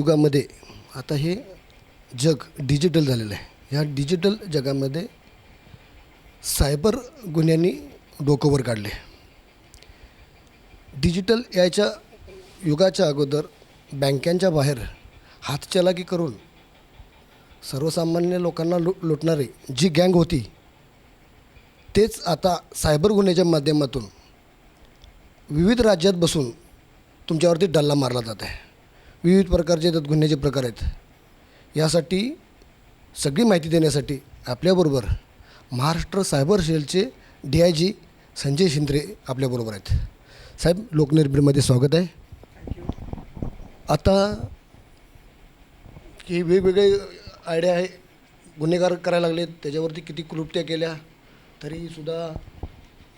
युगामध्ये आता हे जग डिजिटल झालेलं आहे. ह्या डिजिटल जगामध्ये सायबर गुन्ह्यांनी डोकं वर काढले. डिजिटल याच्या युगाच्या अगोदर बँकांच्या बाहेर हातचलाकी करून सर्वसामान्य लोकांना लुटणारी जी गँग होती, तेच आता सायबर गुन्ह्याच्या माध्यमातून विविध राज्यात बसून तुमच्यावरती डल्ला मारला जात आहे. विविध प्रकारचे त्यात गुन्ह्याचे प्रकार आहेत. यासाठी सगळी माहिती देण्यासाठी आपल्याबरोबर महाराष्ट्र सायबर सेलचे DIG संजय शिंद्रे आपल्याबरोबर आहेत. साहेब, लोकनिर्भीडमध्ये स्वागत आहे. आता की वेगवेगळे आयडिया आहे, गुन्हेगार करायला लागलेत, त्याच्यावरती किती क्लृप्त्या केल्या तरीसुद्धा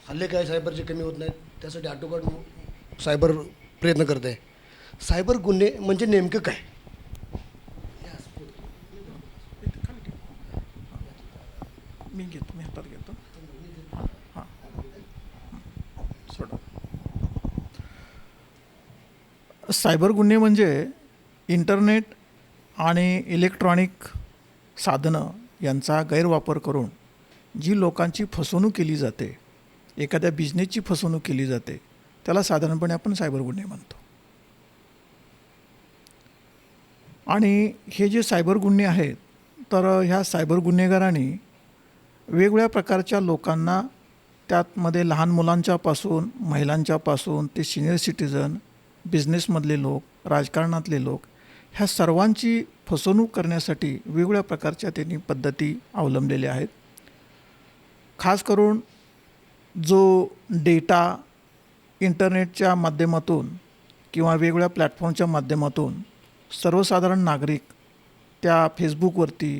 हल्ले काय सायबरचे कमी होत नाहीत. त्यासाठी आटोकाट सायबर प्रयत्न करत आहे. सायबर गुन्हे म्हणजे नेमकं काय? मी हातात घेतो. हां सोडा. सायबर गुन्हे म्हणजे इंटरनेट आणि इलेक्ट्रॉनिक साधनं यांचा गैरवापर करून जी लोकांची फसवणूक केली जाते, एखाद्या बिझनेसची फसवणूक केली जाते, त्याला साधारणपणे आपण सायबर गुन्हे म्हणतो. आणि हे जे सायबर गुन्हे आहेत, तर ह्या सायबर गुन्हेगारांनी वेगवेगळ्या प्रकारच्या लोकांना, त्यातमध्ये लहान मुलांच्यापासून महिलांच्यापासून ते सिनियर सिटीजन, बिझनेसमधले लोक, राजकारणातले लोक, ह्या सर्वांची फसवणूक करण्यासाठी वेगवेगळ्या प्रकारच्या त्यांनी पद्धती अवलंबलेल्या आहेत. खास करून जो डेटा इंटरनेटच्या माध्यमातून किंवा वेगवेगळ्या प्लॅटफॉर्मच्या माध्यमातून सर्वसाधारण नागरिक त्या फेसबुकवरती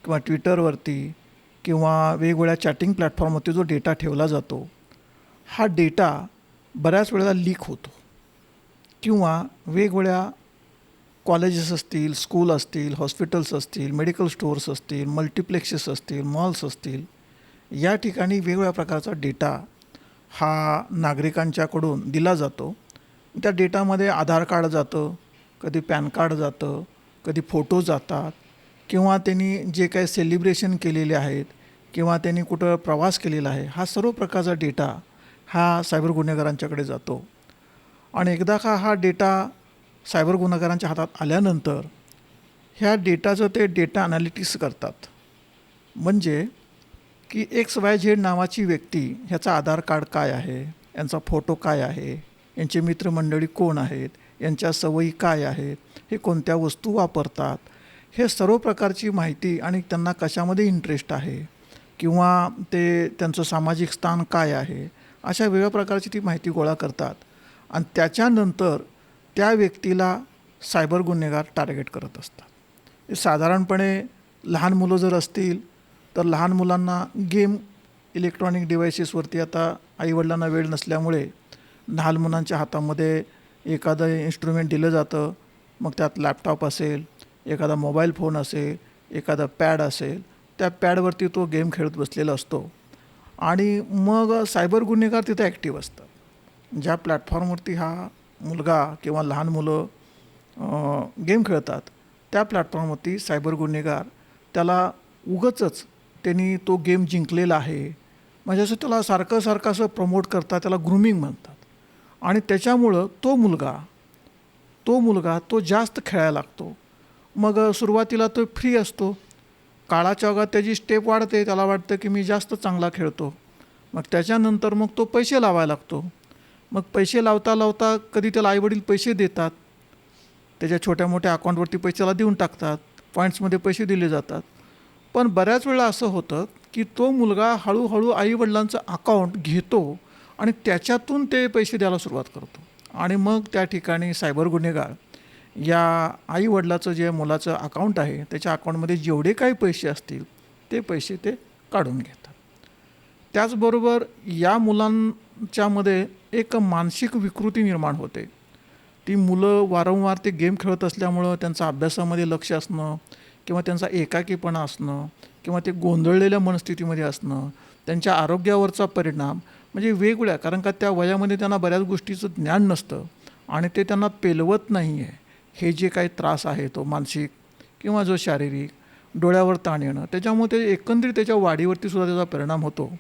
किंवा ट्विटरवरती किंवा वेगवेगळ्या चॅटिंग प्लॅटफॉर्मवरती जो डेटा ठेवला जातो, हा डेटा बऱ्याच वेळेला लीक होतो किंवा वेगवेगळ्या कॉलेजेस असतील, स्कूल असतील, हॉस्पिटल्स असतील, मेडिकल स्टोअर्स असतील, मल्टिप्लेक्सेस असतील, मॉल्स असतील, या ठिकाणी वेगवेगळ्या प्रकारचा डेटा हा नागरिकांच्याकडून दिला जातो. त्या डेटामध्ये आधार कार्ड जातं, कधी पॅन कार्ड जातं, कधी फोटो जातात, किंवा त्यांनी जे काही सेलिब्रेशन केलेले आहेत किंवा त्यांनी कुठं प्रवास केलेला आहे, हा सर्व प्रकारचा डेटा हा सायबर गुन्हेगारांच्याकडे जातो. आणि एकदा का हा डेटा सायबर गुन्हेगारांच्या हातात आल्यानंतर ह्या डेटाचं ते डेटा ॲनालिटिक्स करतात. म्हणजे की XYZ नावाची व्यक्ती, ह्याचा आधार कार्ड काय आहे, यांचा फोटो काय आहे, यांचे मित्रमंडळी कोण आहेत, यांच्या सवयी काय आहेत, हे कोणत्या वस्तू वापरतात, हे सर्व प्रकारची माहिती, आणि त्यांना कशामध्ये इंटरेस्ट आहे किंवा ते त्यांचं सामाजिक स्थान काय आहे, अशा वेगळ्या प्रकारची ती माहिती गोळा करतात. आणि त्याच्यानंतर त्या व्यक्तीला सायबर गुन्हेगार टार्गेट करत असतात. साधारणपणे लहान मुलं जर असतील तर लहान मुलांना गेम इलेक्ट्रॉनिक डिव्हायसेसवरती, आता आईवडिलांना वेळ नसल्यामुळे लहान मुलांच्या हातामध्ये एखादं इन्स्ट्रुमेंट दिलं जातं. मग त्यात लॅपटॉप असेल, एखादा मोबाईल फोन असेल, एखादा पॅड असेल, त्या पॅडवरती तो गेम खेळत बसलेला असतो. आणि मग सायबर गुन्हेगार तिथे ॲक्टिव्ह असतात. ज्या प्लॅटफॉर्मवरती हा मुलगा किंवा लहान मुलं गेम खेळतात, त्या प्लॅटफॉर्मवरती सायबर गुन्हेगार त्याला उगाचच त्यांनी तो गेम जिंकलेला आहे, म्हणजे असं त्याला सारखं असं प्रमोट करतात, त्याला ग्रूमिंग म्हणतात. आणि त्याच्यामुळं तो मुलगा जास्त खेळायला लागतो. मग सुरुवातीला तो फ्री असतो, काळाच्या ओघात त्याची स्टेप वाढते, त्याला वाटतं की मी जास्त चांगला खेळतो. मग त्याच्यानंतर मग तो पैसे लावायला लागतो. मग पैसे लावता कधी त्याला आईवडील पैसे देतात, त्याच्या छोट्या मोठ्या अकाउंटवरती पैशाला देऊन टाकतात, पॉईंट्समध्ये पैसे दिले जातात. पण बऱ्याच वेळा असं होतं की तो मुलगा हळूहळू आईवडिलांचं अकाउंट घेतो आणि त्याच्यातून ते पैसे द्यायला सुरुवात करतो. आणि मग त्या ठिकाणी सायबर गुन्हेगार या आईवडिलाचं जे मुलाचं अकाउंट आहे, त्याच्या अकाउंटमध्ये जेवढे काही पैसे असतील ते पैसे ते काढून घेतात. त्याचबरोबर या मुलांच्यामध्ये एक मानसिक विकृती निर्माण होते. ती मुलं वारंवार ते गेम खेळत असल्यामुळं त्यांचं अभ्यासामध्ये लक्ष असणं किंवा त्यांचा एकाकीपणा असणं किंवा ते गोंधळलेल्या मनस्थितीमध्ये असणं, त्यांच्या आरोग्यावरचा परिणाम, म्हणजे वेगवेगळ्या, कारण का त्या वयामध्ये त्यांना बऱ्याच गोष्टीचं ज्ञान नसतं आणि ते त्यांना पेलवत नाही आहे. हे जे काही त्रास आहे तो मानसिक किंवा जो शारीरिक, डोळ्यावर ताण येणं, त्याच्यामुळे ते एकंदरीत त्याच्या वाढीवरती सुद्धा त्याचा परिणाम होतो.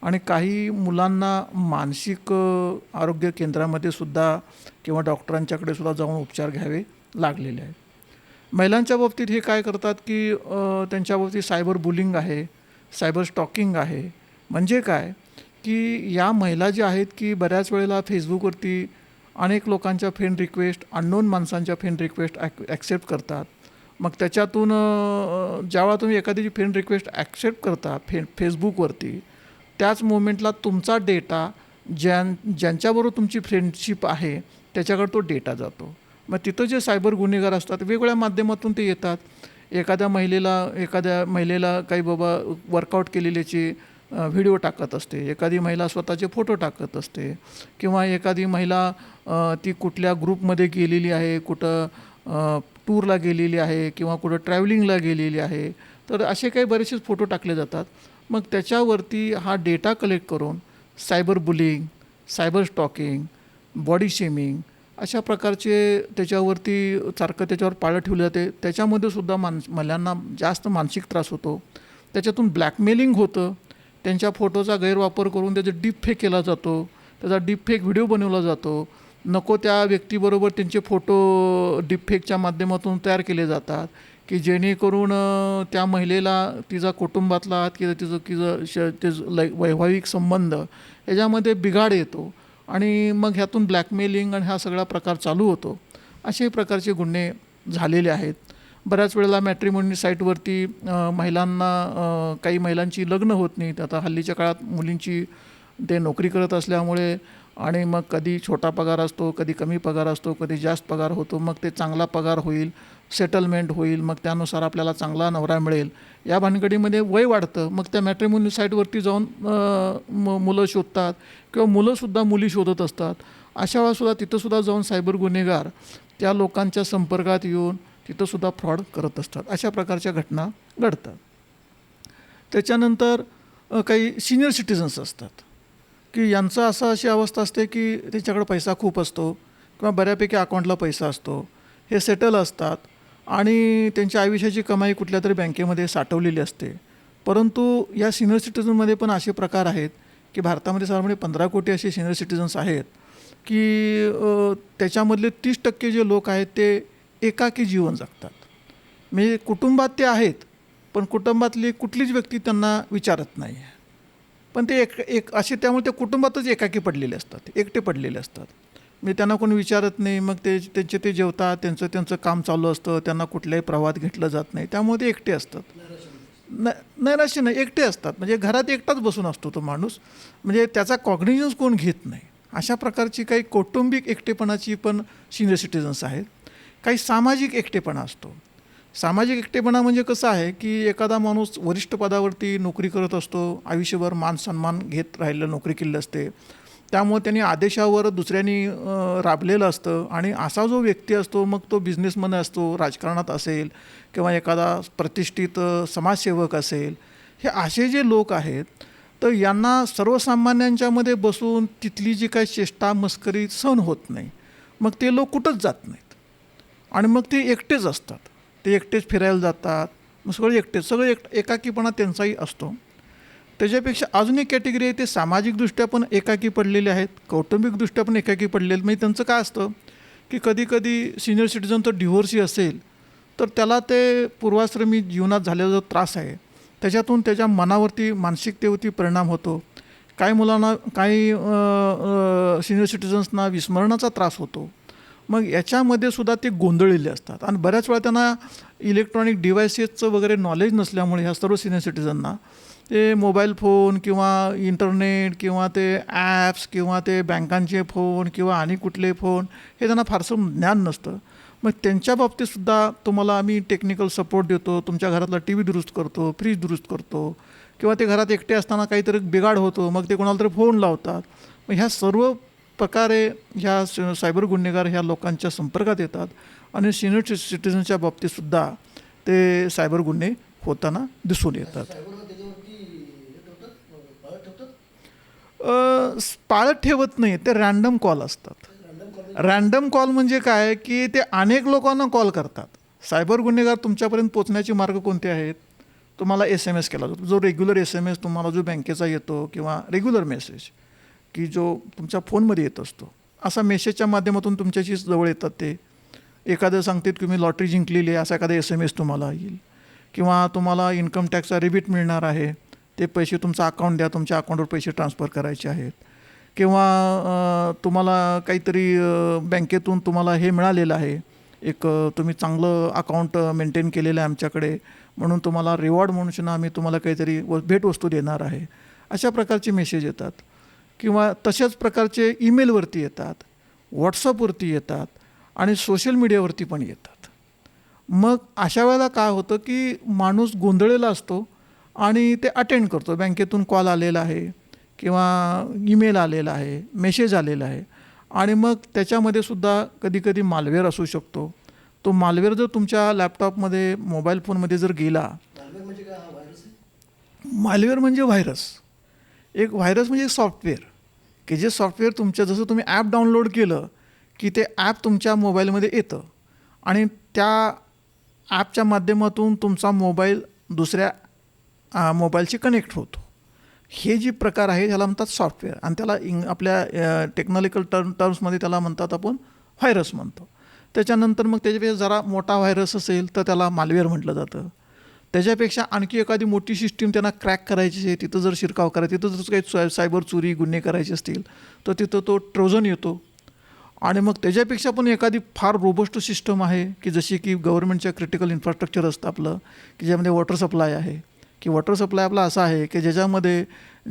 आणि काही मुलांना मानसिक आरोग्य केंद्रामध्ये सुद्धा किंवा डॉक्टरांच्याकडे सुद्धा जाऊन उपचार घ्यावे लागलेले आहेत. महिलांच्या बाबतीत हे काय करतात की त्यांच्या बाबतीत सायबर बुलिंग आहे, सायबर स्टॉकिंग आहे. म्हणजे काय की या महिला ज्या आहेत की बऱ्याच वेळेला फेसबुकवरती अनेक लोकांच्या फ्रेंड रिक्वेस्ट, अननोन माणसांच्या फ्रेंड रिक्वेस्ट ॲक्सेप्ट करतात. मग त्याच्यातून जेव्हा तुम्ही एखाद्याची फ्रेंड रिक्वेस्ट ॲक्सेप्ट करता फेसबुकवरती, त्याच मोमेंटला तुमचा डेटा ज्यांच्याबरोबर तुमची फ्रेंडशिप आहे त्याच्याकडे तो डेटा जातो. मग तिथं जे सायबर गुन्हेगार असतात वेगवेगळ्या माध्यमातून ते येतात. एखाद्या महिलेला काही बाबा वर्कआउट केलेल्याचे व्हिडिओ टाकत असते, एखादी महिला स्वतःचे फोटो टाकत असते, किंवा एखादी महिला ती कुठल्या ग्रुपमध्ये गेलेली आहे, कुठं टूरला गेलेली आहे किंवा कुठं ट्रॅव्हलिंगला गेलेली आहे, तर असे काही बरेचसे फोटो टाकले जातात. मग त्याच्यावरती हा डेटा कलेक्ट करून cyber bullying, cyber stalking, body shaming अशा प्रकारचे त्याच्यावरती सारखं त्याच्यावर पाळत ठेवले जाते. त्याच्यामध्ये सुद्धा महिलांना जास्त मानसिक त्रास होतो. त्याच्यातून ब्लॅकमेलिंग होतं. त्यांच्या फोटोचा गैरवापर करून त्याचा डीपफेक केला जातो, त्याचा डीपफेक व्हिडिओ बनवला जातो. नको त्या व्यक्तीबरोबर त्यांचे फोटो डीपफेकच्या माध्यमातून तयार केले जातात की जेणेकरून त्या महिलेला तिचा कुटुंबातला किंवा तिचं वैवाहिक संबंध याच्यामध्ये बिघाड येतो आणि मग ह्यातून ब्लॅकमेलिंग आणि हा सगळा प्रकार चालू होतो. असे प्रकारचे गुन्हे झालेले आहेत. बऱ्याच वेळेला मॅट्रिमोनी साईटवरती महिलांना काही महिलांची लग्न होत नाहीत. आता हल्लीच्या काळात मुलींची ते नोकरी करत असल्यामुळे आणि मग कधी छोटा पगार असतो, कधी कमी पगार असतो, कधी जास्त पगार होतो. मग ते चांगला पगार होईल, सेटलमेंट होईल, मग त्यानुसार आपल्याला चांगला नवरा मिळेल या भानगडीमध्ये वय वाढतं. मग त्या मॅट्रिमोनी साईटवरती जाऊन मुलं शोधतात किंवा मुलंसुद्धा मुली शोधत असतात. अशा वेळासुद्धा तिथंसुद्धा जाऊन सायबर गुन्हेगार त्या लोकांच्या संपर्कात येऊन तिथंसुद्धा फ्रॉड करत असतात. अशा प्रकारच्या घटना घडतात. त्याच्यानंतर काही सिनियर सिटिझन्स असतात की यांचं अशी अवस्था असते की त्यांच्याकडे पैसा खूप असतो किंवा बऱ्यापैकी अकाउंटला पैसा असतो, हे सेटल असतात आणि त्यांच्या आयुष्याची कमाई कुठल्या तरी बँकेमध्ये साठवलेली असते. परंतु या सिनियर सिटिझनमध्ये पण असे प्रकार आहेत की भारतामध्ये साधारणपणे 15 कोटी असे सिनियर सिटिझन्स आहेत की त्याच्यामधले 30% जे लोक आहेत ते एकाकी जीवन जगतात. म्हणजे कुटुंबात ते आहेत पण कुटुंबातली कुठलीच व्यक्ती त्यांना विचारत नाही. पण ते एक असे त्यामुळे त्या कुटुंबातच एकाकी पडलेले असतात, एकटे पडलेले असतात. म्हणजे त्यांना कोणी विचारत नाही. मग त्यांचे ते जेवतात, त्यांचं काम चालू असतं, त्यांना कुठल्याही प्रवाहात घेतलं जात नाही. त्यामुळे ते एकटे असतात. नैराश्य नाही, एकटे असतात. म्हणजे घरात एकटाच बसून असतो तो माणूस, म्हणजे त्याचा कॉग्निजन्स कोण घेत नाही. अशा प्रकारची काही कौटुंबिक एकटेपणाची पण सिनियर सिटिझन्स आहेत. काही सामाजिक एकटेपणा असतो. सामाजिक एकटेपणा म्हणजे कसं आहे की एखादा माणूस वरिष्ठ पदावरती नोकरी करत असतो, आयुष्यभर मान सन्मान घेत राहिलं, नोकरी केली असते, त्यामुळे त्यांनी आदेशावर दुसऱ्यांनी राबलेलं असतं. आणि असा जो व्यक्ती असतो मग तो बिझनेसमन असतो, राजकारणात असेल किंवा एखादा प्रतिष्ठित समाजसेवक असेल, हे असे जे लोक आहेत तर यांना सर्वसामान्यांच्यामध्ये बसून तिथली जी काही चेष्टा मस्करी सहन होत नाही. मग ते लोक कुठंच जात नाहीत आणि मग ते एकटेच असतात. ते एकटेच फिरायला जातात, मग सगळे एकाकीपणा त्यांचाही असतो. त्याच्यापेक्षा अजून एक कॅटेगरी आहे, ते सामाजिकदृष्ट्या पण एकाकी पडलेले आहेत, कौटुंबिकदृष्ट्या पण एकाकी पडलेले. म्हणजे त्यांचं काय असतं की कधी सिनियर सिटिझनचं डिव्होर्सही असेल तर त्याला ते पूर्वाश्रमी जीवनात झालेला जो त्रास आहे त्याच्यातून त्याच्या मनावरती, मानसिकतेवरती परिणाम होतो. काही सिनियर सिटिझन्सना विस्मरणाचा त्रास होतो. मग याच्यामध्ये सुद्धा ते गोंधळलेले असतात आणि बऱ्याच वेळा त्यांना इलेक्ट्रॉनिक डिव्हायसेसचं वगैरे नॉलेज नसल्यामुळे ह्या सर्व सिनियर सिटिझनना ते मोबाईल फोन किंवा इंटरनेट किंवा ते ॲप्स किंवा ते बँकांचे फोन किंवा आणि कुठले फोन हे त्यांना फारसं ज्ञान नसतं. मग त्यांच्या बाबतीतसुद्धा तुम्हाला आम्ही टेक्निकल सपोर्ट देतो, तुमच्या घरातला टी व्ही दुरुस्त करतो, फ्रीज दुरुस्त करतो, किंवा ते घरात एकटे असताना काहीतरी बिघाड होतो मग ते कोणाला तरी फोन लावतात. मग ह्या सर्व प्रकारे ह्या सायबर गुन्हेगार ह्या लोकांच्या संपर्कात येतात आणि सिनियर सिटिझनच्या बाबतीतसुद्धा ते सायबर गुन्हे होताना दिसून येतात. पाळत ठेवत नाही, ते रँडम कॉल असतात. रँडम कॉल म्हणजे काय की ते अनेक लोकांना कॉल करतात. सायबर गुन्हेगार तुमच्यापर्यंत पोचण्याचे मार्ग कोणते आहेत? तुम्हाला SMS केला जातो, जो रेग्युलर SMS तुम्हाला जो बँकेचा येतो किंवा रेग्युलर मेसेज की जो तुमच्या फोनमध्ये येत असतो, असा मेसेजच्या माध्यमातून तुमच्याशी जवळ येतात. ते एखादं सांगतात की मी लॉटरी जिंकलेली आहे, असा एखादा SMS तुम्हाला येईल, किंवा तुम्हाला इन्कम टॅक्सचा रिबीट मिळणार आहे, ते पैसे तुमचं अकाउंट द्या, तुमच्या अकाउंटवर पैसे ट्रान्सफर करायचे आहेत, किंवा तुम्हाला काहीतरी बँकेतून तुम्हाला हे मिळालेलं आहे, एक तुम्ही चांगलं अकाउंट मेंटेन केलेलं आहे आमच्याकडे, म्हणून तुम्हाला रिवॉर्ड म्हणून आम्ही तुम्हाला काहीतरी भेटवस्तू देणार आहे, अशा प्रकारचे मेसेज येतात. किंवा तशाच प्रकारचे ईमेलवरती येतात, व्हॉट्सअपवरती येतात आणि सोशल मीडियावरती पण येतात. मग अशा वेळेला काय होतं की माणूस गोंधळलेला असतो आणि ते अटेंड करतो. बँकेतून कॉल आलेला आहे किंवा ईमेल आलेला आहे, मेसेज आलेला आहे, आणि मग त्याच्यामध्ये सुद्धा कधीकधी मालवेअर असू शकतो. तो मालवेअर जर तुमच्या लॅपटॉपमध्ये, मोबाईल फोनमध्ये जर गेला, मालवेअर म्हणजे व्हायरस. एक व्हायरस म्हणजे एक सॉफ्टवेअर, की जे सॉफ्टवेअर तुमच्या, जसं तुम्ही ॲप डाउनलोड केलं की ते ॲप तुमच्या मोबाईलमध्ये येतं आणि त्या ॲपच्या माध्यमातून तुमचा मोबाईल दुसऱ्या मोबाईलशी कनेक्ट होतो. हे जी प्रकार आहे ह्याला म्हणतात सॉफ्टवेअर, आणि त्याला आपल्या टेक्नॉलिकल टर्म्समध्ये त्याला म्हणतात आपण व्हायरस म्हणतो. त्याच्यानंतर मग त्याच्यापेक्षा जरा मोठा व्हायरस असेल तर त्याला मालवेअर म्हटलं जातं. त्याच्यापेक्षा आणखी एखादी मोठी सिस्टीम त्यांना क्रॅक करायची आहे, तिथं जर शिरकाव करायचा, तिथं जर काही सायबर चोरी गुन्हे करायचे असतील तर तिथं तो ट्रोजन येतो. आणि मग त्याच्यापेक्षा पण एखादी फार रोबस्ट सिस्टम आहे की जशी की गव्हर्नमेंटच्या क्रिटिकल इन्फ्रास्ट्रक्चर असतं आपलं, की ज्यामध्ये वॉटर सप्लाय आहे, की वॉटर सप्लाय आपला असा आहे की ज्याच्यामध्ये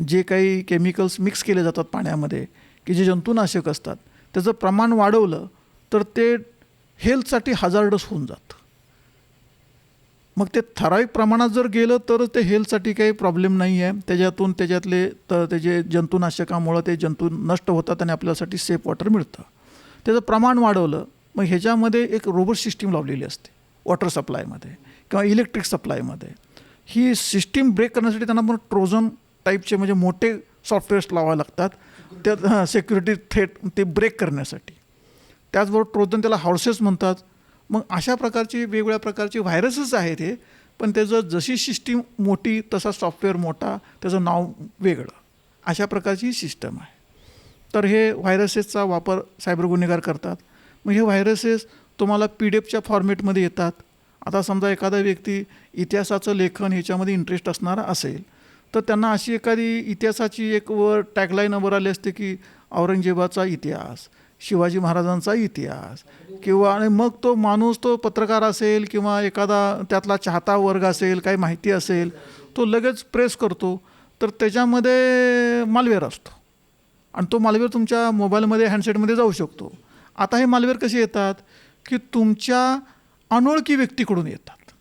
जे काही केमिकल्स मिक्स केले जातात पाण्यामध्ये, की जे जंतुनाशक असतात, त्याचं प्रमाण वाढवलं तर ते हेल्थसाठी हजार्डस होऊन जातं. मग ते ठराविक प्रमाणात जर गेलं तर ते हेल्थसाठी काही प्रॉब्लेम नाही आहे. त्याच्यातले तर त्याचे जंतुनाशकामुळं ते जंतू नष्ट होतात आणि आपल्यासाठी सेफ वॉटर मिळतं. त्याचं प्रमाण वाढवलं, मग ह्याच्यामध्ये एक रोबोट सिस्टीम लावलेली असते वॉटर सप्लायमध्ये किंवा इलेक्ट्रिक सप्लायमध्ये. ही सिस्टीम ब्रेक करण्यासाठी त्यांना पण ट्रोजन टाईपचे म्हणजे मोठे सॉफ्टवेअर्स लावावे लागतात, त्यात सिक्युरिटी थ्रेट ते ब्रेक करण्यासाठी. त्याचबरोबर ट्रोजन, त्याला हॉर्सेस म्हणतात. मग अशा प्रकारची वेगवेगळ्या प्रकारची व्हायरसेस आहेत हे, पण त्याचं जशी सिस्टीम मोठी तसा सॉफ्टवेअर मोठा, त्याचं नाव वेगळं, अशा प्रकारची सिस्टम आहे. तर हे व्हायरसेसचा वापर सायबर गुन्हेगार करतात. मग हे व्हायरसेस तुम्हाला PDF फॉर्मॅटमध्ये येतात. आता समजा एखादा व्यक्ती इतिहासाचं लेखन ह्याच्यामध्ये इंटरेस्ट असणारा असेल तर त्यांना अशी एखादी इतिहासाची एक वर टॅगलाईन वर आली असते की औरंगजेबाचा इतिहास, शिवाजी महाराजांचा इतिहास, किंवा आणि मग तो माणूस, तो पत्रकार असेल किंवा एखादा त्यातला चाहता वर्ग असेल, काही माहिती असेल, तो लगेच प्रेस करतो, तर त्याच्यामध्ये मालवेअर असतो आणि तो मालवेअर तुमच्या मोबाईलमध्ये, हँडसेटमध्ये जाऊ शकतो. आता हे मालवेअर कसे येतात की तुमच्या अनोळखी व्यक्तीकडून येतात,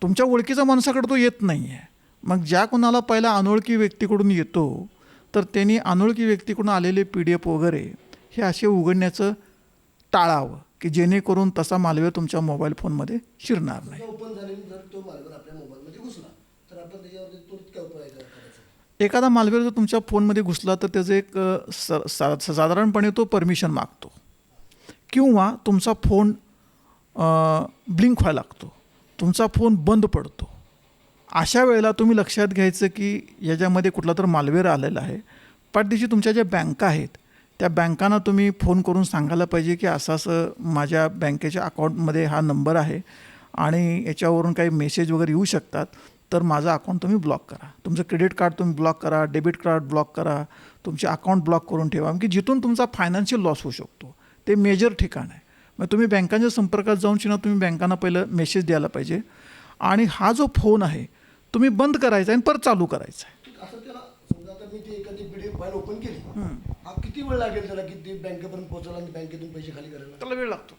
तुमच्या ओळखीचा माणसाकडे तो येत नाही आहे. मग ज्या कोणाला पहिला अनोळखी व्यक्तीकडून येतो तर त्यांनी अनोळखी व्यक्तीकडून आलेले PDF वगैरे हे असे उघडण्याचं टाळावं, की जेणेकरून तसा मालवेअर तुमच्या मोबाईल फोनमध्ये शिरणार नाही. एखादा मालवेअर जर तुमच्या फोनमध्ये घुसला तर त्याचं एक साधारणपणे तो परमिशन मागतो किंवा तुमचा फोन ब्लिंक व्हायला लागतो, तुमचा फोन बंद पडतो. अशा वेळेला तुम्ही लक्षात घ्यायचं की याच्यामध्ये कुठला तर मालवेअर आलेला आहे. पाठदिशी तुमच्या ज्या बँका आहेत त्या बँकांना तुम्ही फोन करून सांगायला पाहिजे की असं असं माझ्या बँकेच्या अकाउंटमध्ये हा नंबर आहे आणि याच्यावरून काही मेसेज वगैरे येऊ शकतात, तर माझं अकाउंट तुम्ही ब्लॉक करा, तुमचं क्रेडिट कार्ड तुम्ही ब्लॉक करा, डेबिट कार्ड ब्लॉक करा, तुमचे अकाउंट ब्लॉक करून ठेवा, की जिथून तुमचा फायनान्शियल लॉस होऊ शकतो. ते मेजर ठिकाण आहे. मग तुम्ही बँकांच्या संपर्कात जाऊन तुम्ही बँकांना पहिलं मेसेज द्यायला पाहिजे आणि हा जो फोन आहे तुम्ही बंद करायचा आहे आणि परत चालू करायचा आहे. असं त्याला समजा आता मी ती एखादी PDF फाईल ओपन केली, हा किती वेळ लागेल त्याला की ते बँकेपर्यंत पोहोचायला आणि बँकेतून पैसे खाली करायला? त्याला वेळ लागतो,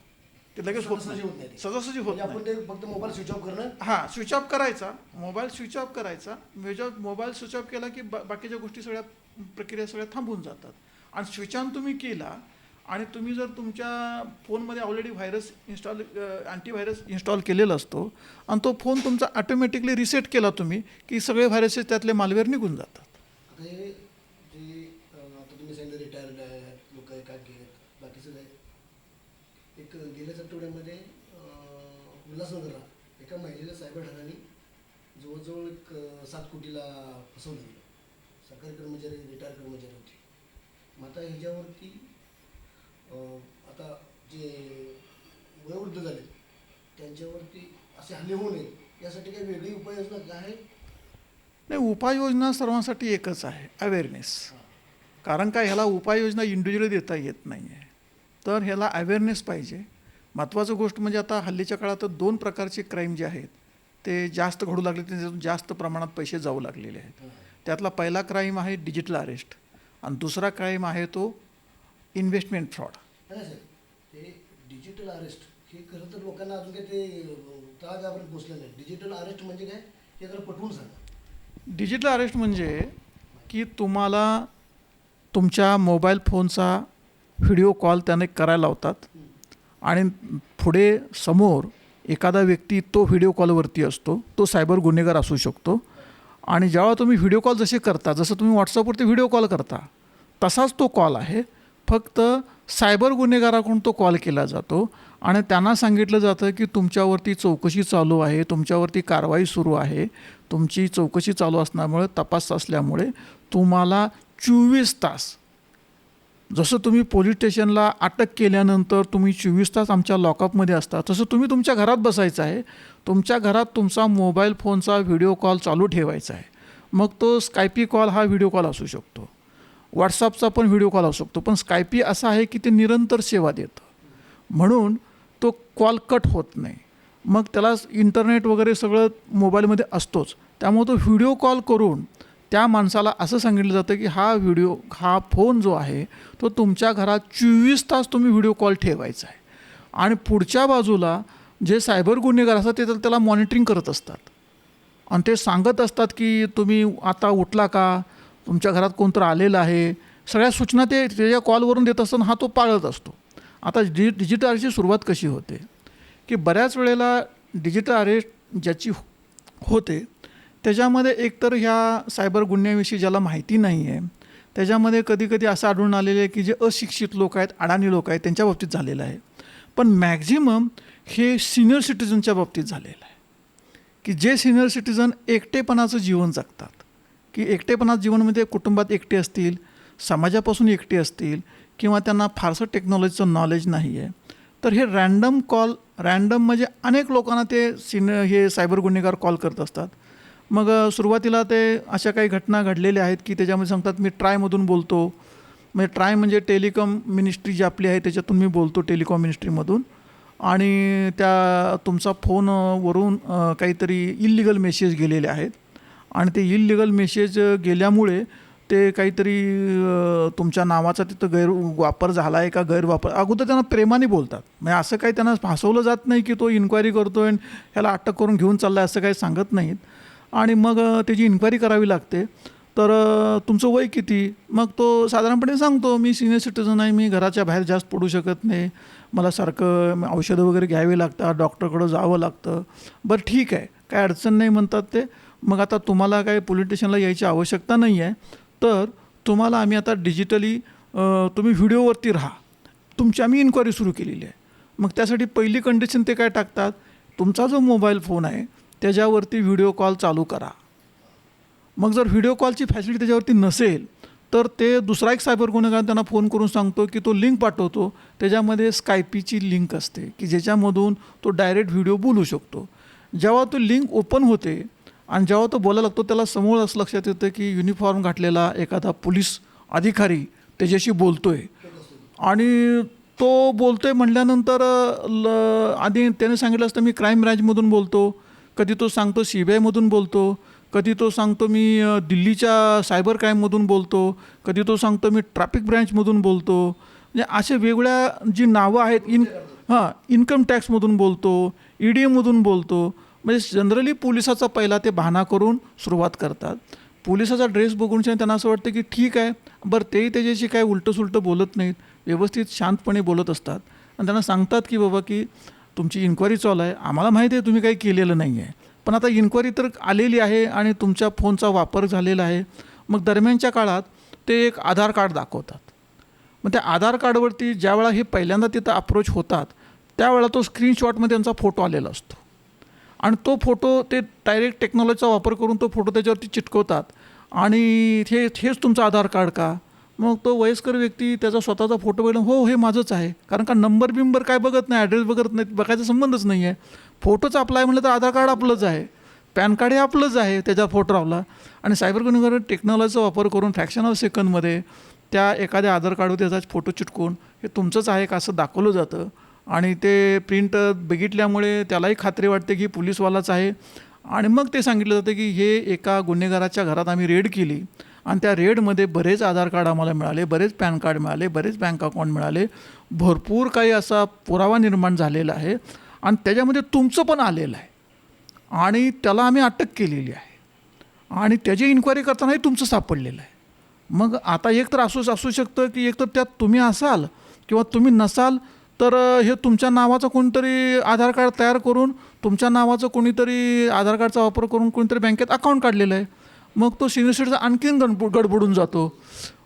ते लगेच होत नाही, सहजासहजी होत नाही. आपण ते फक्त मोबाईल स्विच ऑफ करणं. हां, स्विच ऑफ करायचा, मोबाईल स्विच ऑफ करायचा. मोबाईल स्विच ऑफ केला की बाकीच्या गोष्टी सगळ्या प्रक्रिया सगळ्या थांबून जातात. आणि स्विच ऑन तुम्ही केला आणि तुम्ही जर तुमच्या फोनमध्ये ऑलरेडी व्हायरस अँटीव्हायरस इन्स्टॉल केलेला असतो आणि तो फोन तुमचा ऑटोमॅटिकली रिसेट केला तुम्ही की सगळे व्हायरसेस त्यातले मालवेअर निघून जातात. आता हे जे आता तुम्ही सांगितलं रिटायर्ड आहे लोक, काय बाकी सगळे उल्हासनगरला एका महिलेला सायबर ठाण्याने जवळजवळ एक 7 कोटीला फसवलं गेलं. सरकारी कर्मचारी, रिटायर कर्मचारी होते. मग आता ह्याच्यावरती आता जे वयोवृद्ध झाले त्यांच्यावरती असे हल्ले होऊ नयेत यासाठी काही वेगळी उपाययोजना काय आहे? नाही, उपाययोजना सर्वांसाठी एकच आहे, अवेअरनेस. कारण काय, ह्याला उपाययोजना इंडिव्हिज्युअली देता येत नाही आहे. तर ह्याला अवेअरनेस पाहिजे. महत्त्वाचं गोष्ट म्हणजे आता हल्लीच्या काळात 2 प्रकारचे क्राईम जे आहेत ते जास्त घडू लागले, त्याच्यातून जास्त प्रमाणात पैसे जाऊ लागलेले आहेत. त्यातला पहिला क्राईम आहे डिजिटल अरेस्ट आणि दुसरा क्राईम आहे तो इन्व्हेस्टमेंट फ्रॉड. नाही सर, ते डिजिटल अरेस्ट हे खरं तर लोकांना अजून काही ते तळागाळापर्यंत पोचलं नाही. डिजिटल अरेस्ट म्हणजे काय हे जरा पटवून सांगा. डिजिटल अरेस्ट म्हणजे की तुम्हाला तुमच्या मोबाईल फोनचा व्हिडिओ कॉल त्याने करायला लावतात आणि पुढे समोर एखादा व्यक्ती तो व्हिडिओ कॉलवरती असतो, तो सायबर गुन्हेगार असू शकतो. आणि जेव्हा तुम्ही व्हिडिओ कॉल जसे करता, जसं तुम्ही व्हॉट्सअपवरती व्हिडिओ कॉल करता तसाच तो कॉल आहे, फक्त सायबर गुन्हेगाराकडून तो कॉल केला जातो आणि त्यांना सांगितलं जातं की तुमच्यावरती चौकशी चालू आहे, तुमच्यावरती कारवाई सुरू आहे. तुमची चौकशी चालू असल्यामुळे, तपास असल्यामुळे तुम्हाला 24 तास, जसं तुम्ही पोलीस स्टेशनला अटक केल्यानंतर तुम्ही 24 तास आमच्या लॉकअपमध्ये असता, तसं तुम्ही तुमच्या घरात बसायचं आहे. तुमच्या घरात तुमचा मोबाईल फोनचा व्हिडिओ कॉल चालू ठेवायचा आहे. मग तो स्कायपी कॉल हा व्हिडिओ कॉल असू शकतो, व्हॉट्सअपचा पण व्हिडिओ कॉल असू शकतो. पण स्कायपी असा आहे की ते निरंतर सेवा देतं, म्हणून तो कॉल कट होत नाही. मग त्याला इंटरनेट वगैरे सगळं मोबाईलमध्ये असतोच. त्यामुळे तो व्हिडिओ कॉल करून त्या माणसाला असं सांगितलं जातं की हा फोन जो आहे तो तुमच्या घरात 24 तास तुम्ही व्हिडिओ कॉल ठेवायचा आहे. आणि पुढच्या बाजूला जे सायबर गुन्हेगार असतात ते त्याला मॉनिटरिंग करत असतात आणि ते सांगत असतात की तुम्ही आता उठला का, तुमच्या घरात कोणतरी आलेलं आहे, सगळ्या सूचना ते त्याच्या कॉलवरून देत असताना हा तो पाळत असतो. आता डिजिटल अरेस्टची सुरुवात कशी होते की बऱ्याच वेळेला डिजिटल अरेस्ट ज्याची होते त्याच्यामध्ये एकतर ह्या सायबर गुन्ह्याविषयी ज्याला माहिती नाही आहे त्याच्यामध्ये कधीकधी असं आढळून आलेलं आहे की जे अशिक्षित लोक आहेत, अडाणी लोक आहेत, त्यांच्या बाबतीत झालेलं आहे. पण मॅक्झिमम हे सिनियर सिटीजनच्या बाबतीत झालेलं आहे की जे सिनियर सिटीजन एकटेपणाचं जीवन जगतात, की एकटेपणाचं जीवन म्हणजे कुटुंबात एकटे असतील, समाजापासून एकटे असतील किंवा त्यांना फारसं टेक्नॉलॉजीचं नॉलेज नाही आहे. तर हे रँडम कॉल, रँडम म्हणजे अनेक लोकांना ते हे सायबर गुन्हेगार कॉल करत असतात. मग सुरुवातीला ते अशा काही घटना घडलेल्या आहेत की त्याच्यामध्ये सांगतात मी ट्रायमधून बोलतो. म्हणजे ट्राय म्हणजे टेलिकॉम मिनिस्ट्री जी आपली आहे त्याच्यातून मी बोलतो, टेलिकॉम मिनिस्ट्रीमधून. आणि त्या तुमचा फोनवरून काहीतरी इल्लिगल मेसेज गेलेले आहेत आणि ते इल्लिगल मेसेज गेल्यामुळे ते काहीतरी तुमच्या नावाचा तिथं गैरवापर झाला आहे का गैरवापर, अगोदर त्यांना प्रेमाने बोलतात. म्हणजे असं काही त्यांना फसवलं जात नाही की तो इन्क्वायरी करतो आहे ह्याला अटक करून घेऊन चालला आहे असं काही सांगत नाहीत. आणि मग त्याची इन्क्वायरी करावी लागते. तर तुमचं वय किती, मग तो साधारणपणे सांगतो मी सिनियर सिटीजन आहे, मी घराच्या बाहेर जास्त पडू शकत नाही, मला सारखं औषधं वगैरे घ्यावी लागतात, डॉक्टरकडं जावं लागतं. बरं ठीक आहे, काय अडचण नाही म्हणतात ते. मग आता तुम्हाला काय पोलीस स्टेशनला यायची आवश्यकता नाही आहे, तर तुम्हाला आम्ही आता डिजिटली तुम्ही व्हिडिओवरती राहा, तुमची आम्ही इन्क्वायरी सुरू केलेली आहे. मग त्यासाठी पहिली कंडिशन ते काय टाकतात, तुमचा जो मोबाईल फोन आहे त्याच्यावरती व्हिडिओ कॉल चालू करा. मग जर व्हिडिओ कॉलची फॅसिलिटी त्याच्यावरती नसेल तर ते दुसरा एक सायबर गुन्हेगार त्यांना फोन करून सांगतो की तो लिंक पाठवतो, त्याच्यामध्ये स्कायपीची लिंक असते की ज्याच्यामधून तो डायरेक्ट व्हिडिओ बोलू शकतो. जेव्हा तो लिंक ओपन होते आणि जेव्हा तो बोलायला लागतो त्याला समोर असं लक्षात येतं की युनिफॉर्म घातलेला एखादा पोलीस अधिकारी त्याच्याशी बोलतो आहे. आणि तो बोलतो आहे म्हटल्यानंतर आधी त्याने सांगितलं असतं मी क्राईम ब्रँचमधून बोलतो, कधी तो सांगतो CBIमधून बोलतो, कधी तो सांगतो मी दिल्लीच्या सायबर क्राईममधून बोलतो, कधी तो सांगतो मी ट्रॅफिक ब्रँचमधून बोलतो. म्हणजे असे वेगवेगळ्या जी नावं आहेत, इन्कम टॅक्समधून बोलतो, EDमधून बोलतो. म्हणजे जनरली पोलिसाचा पहिला ते बहाणा करून सुरुवात करतात. पोलिसाचा ड्रेस बघून त्यांना असं वाटतं की ठीक आहे, बरं तेही त्याच्याशी काय उलटंसुलटं बोलत नाहीत, व्यवस्थित शांतपणे बोलत असतात. आणि त्यांना सांगतात की बाबा की तुमची इन्क्वायरी चालू आहे, आम्हाला माहिती आहे तुम्ही काही केलेलं नाही आहे, पण आता इन्क्वायरी तर आलेली आहे आणि तुमच्या फोनचा वापर झालेला आहे. मग दरम्यानच्या काळात ते एक आधार कार्ड दाखवतात. मग त्या आधार कार्डवरती ज्यावेळा हे पहिल्यांदा तिथं अप्रोच होतात त्यावेळेला तो स्क्रीनशॉटमध्ये त्यांचा फोटो आलेला असतो. आणि तो फोटो ते डायरेक्ट टेक्नॉलॉजीचा वापर करून तो फोटो त्याच्यावरती चिटकवतात आणि हेच तुमचं आधार कार्ड का? मग तो वयस्कर व्यक्ती त्याचा स्वतःचा फोटो बघून हो हे माझंच आहे, कारण का नंबर बिंबर काय बघत नाही, ॲड्रेस बघत नाही, बघायचा संबंधच नाही आहे. फोटोच आपला आहे म्हटलं तर आधार कार्ड आपलंच आहे, पॅन कार्ड हे आपलंच आहे, त्याचा फोटो लावला. आणि सायबर गुन्हेगार टेक्नॉलॉजीचा वापर करून फ्रॅक्शन ऑफ सेकंदमध्ये त्या एखाद्या आधार कार्डवर त्याचा फोटो चिटकून हे तुमचंच आहे का असं दाखवलं जातं. आणि ते प्रिंट बघितल्यामुळे त्यालाही खात्री वाटते की पोलीसवालाच आहे. आणि मग ते सांगितलं जातं की हे एका गुन्हेगाराच्या घरात आम्ही रेड केली आणि त्या रेडमध्ये बरेच आधार कार्ड आम्हाला मिळाले, बरेच पॅन कार्ड मिळाले, बरेच बँक अकाउंट मिळाले, भरपूर काही असा पुरावा निर्माण झालेला आहे आणि त्याच्यामध्ये तुमचं पण आलेलं आहे आणि त्याला आम्ही अटक केलेली आहे आणि त्याची इन्क्वायरी करतानाही तुमचं सापडलेलं आहे. मग आता एक तर असू शकतं की एक तर त्यात तुम्ही असाल किंवा तुम्ही नसाल, तर हे तुमच्या नावाचं कोणीतरी आधार कार्ड तयार करून तुमच्या नावाचं कोणीतरी आधार कार्डचा वापर करून कोणीतरी बँकेत अकाउंट काढलेलं आहे. मग तो सिनियर सिटीजन आणखीन गडबडून जातो.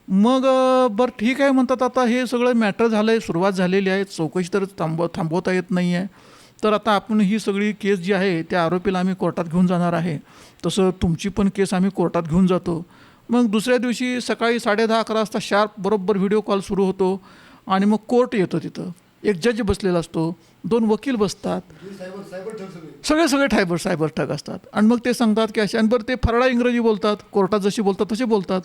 मग बरं ठीक आहे म्हणतात, आता हे सगळं मॅटर झालं आहे, सुरुवात झालेली आहे, चौकशी तर थांबवता येत नाही आहे. तर आता आपण ही सगळी केस जी आहे त्या आरोपीला आम्ही कोर्टात घेऊन जाणार आहे, तसं तुमची पण केस आम्ही कोर्टात घेऊन जातो. मग दुसऱ्या दिवशी सकाळी 10:30-11 वाजता शार्प बरोबर व्हिडिओ कॉल सुरू होतो आणि मग कोर्ट येतो. तिथं एक जज बसलेला असतो, 2 वकील बसतात, सगळे सायबर ठग असतात. आणि मग ते सांगतात की अशा, आणि बरं ते फरडा इंग्रजी बोलतात, कोर्टात जशी बोलतात तसे बोलतात.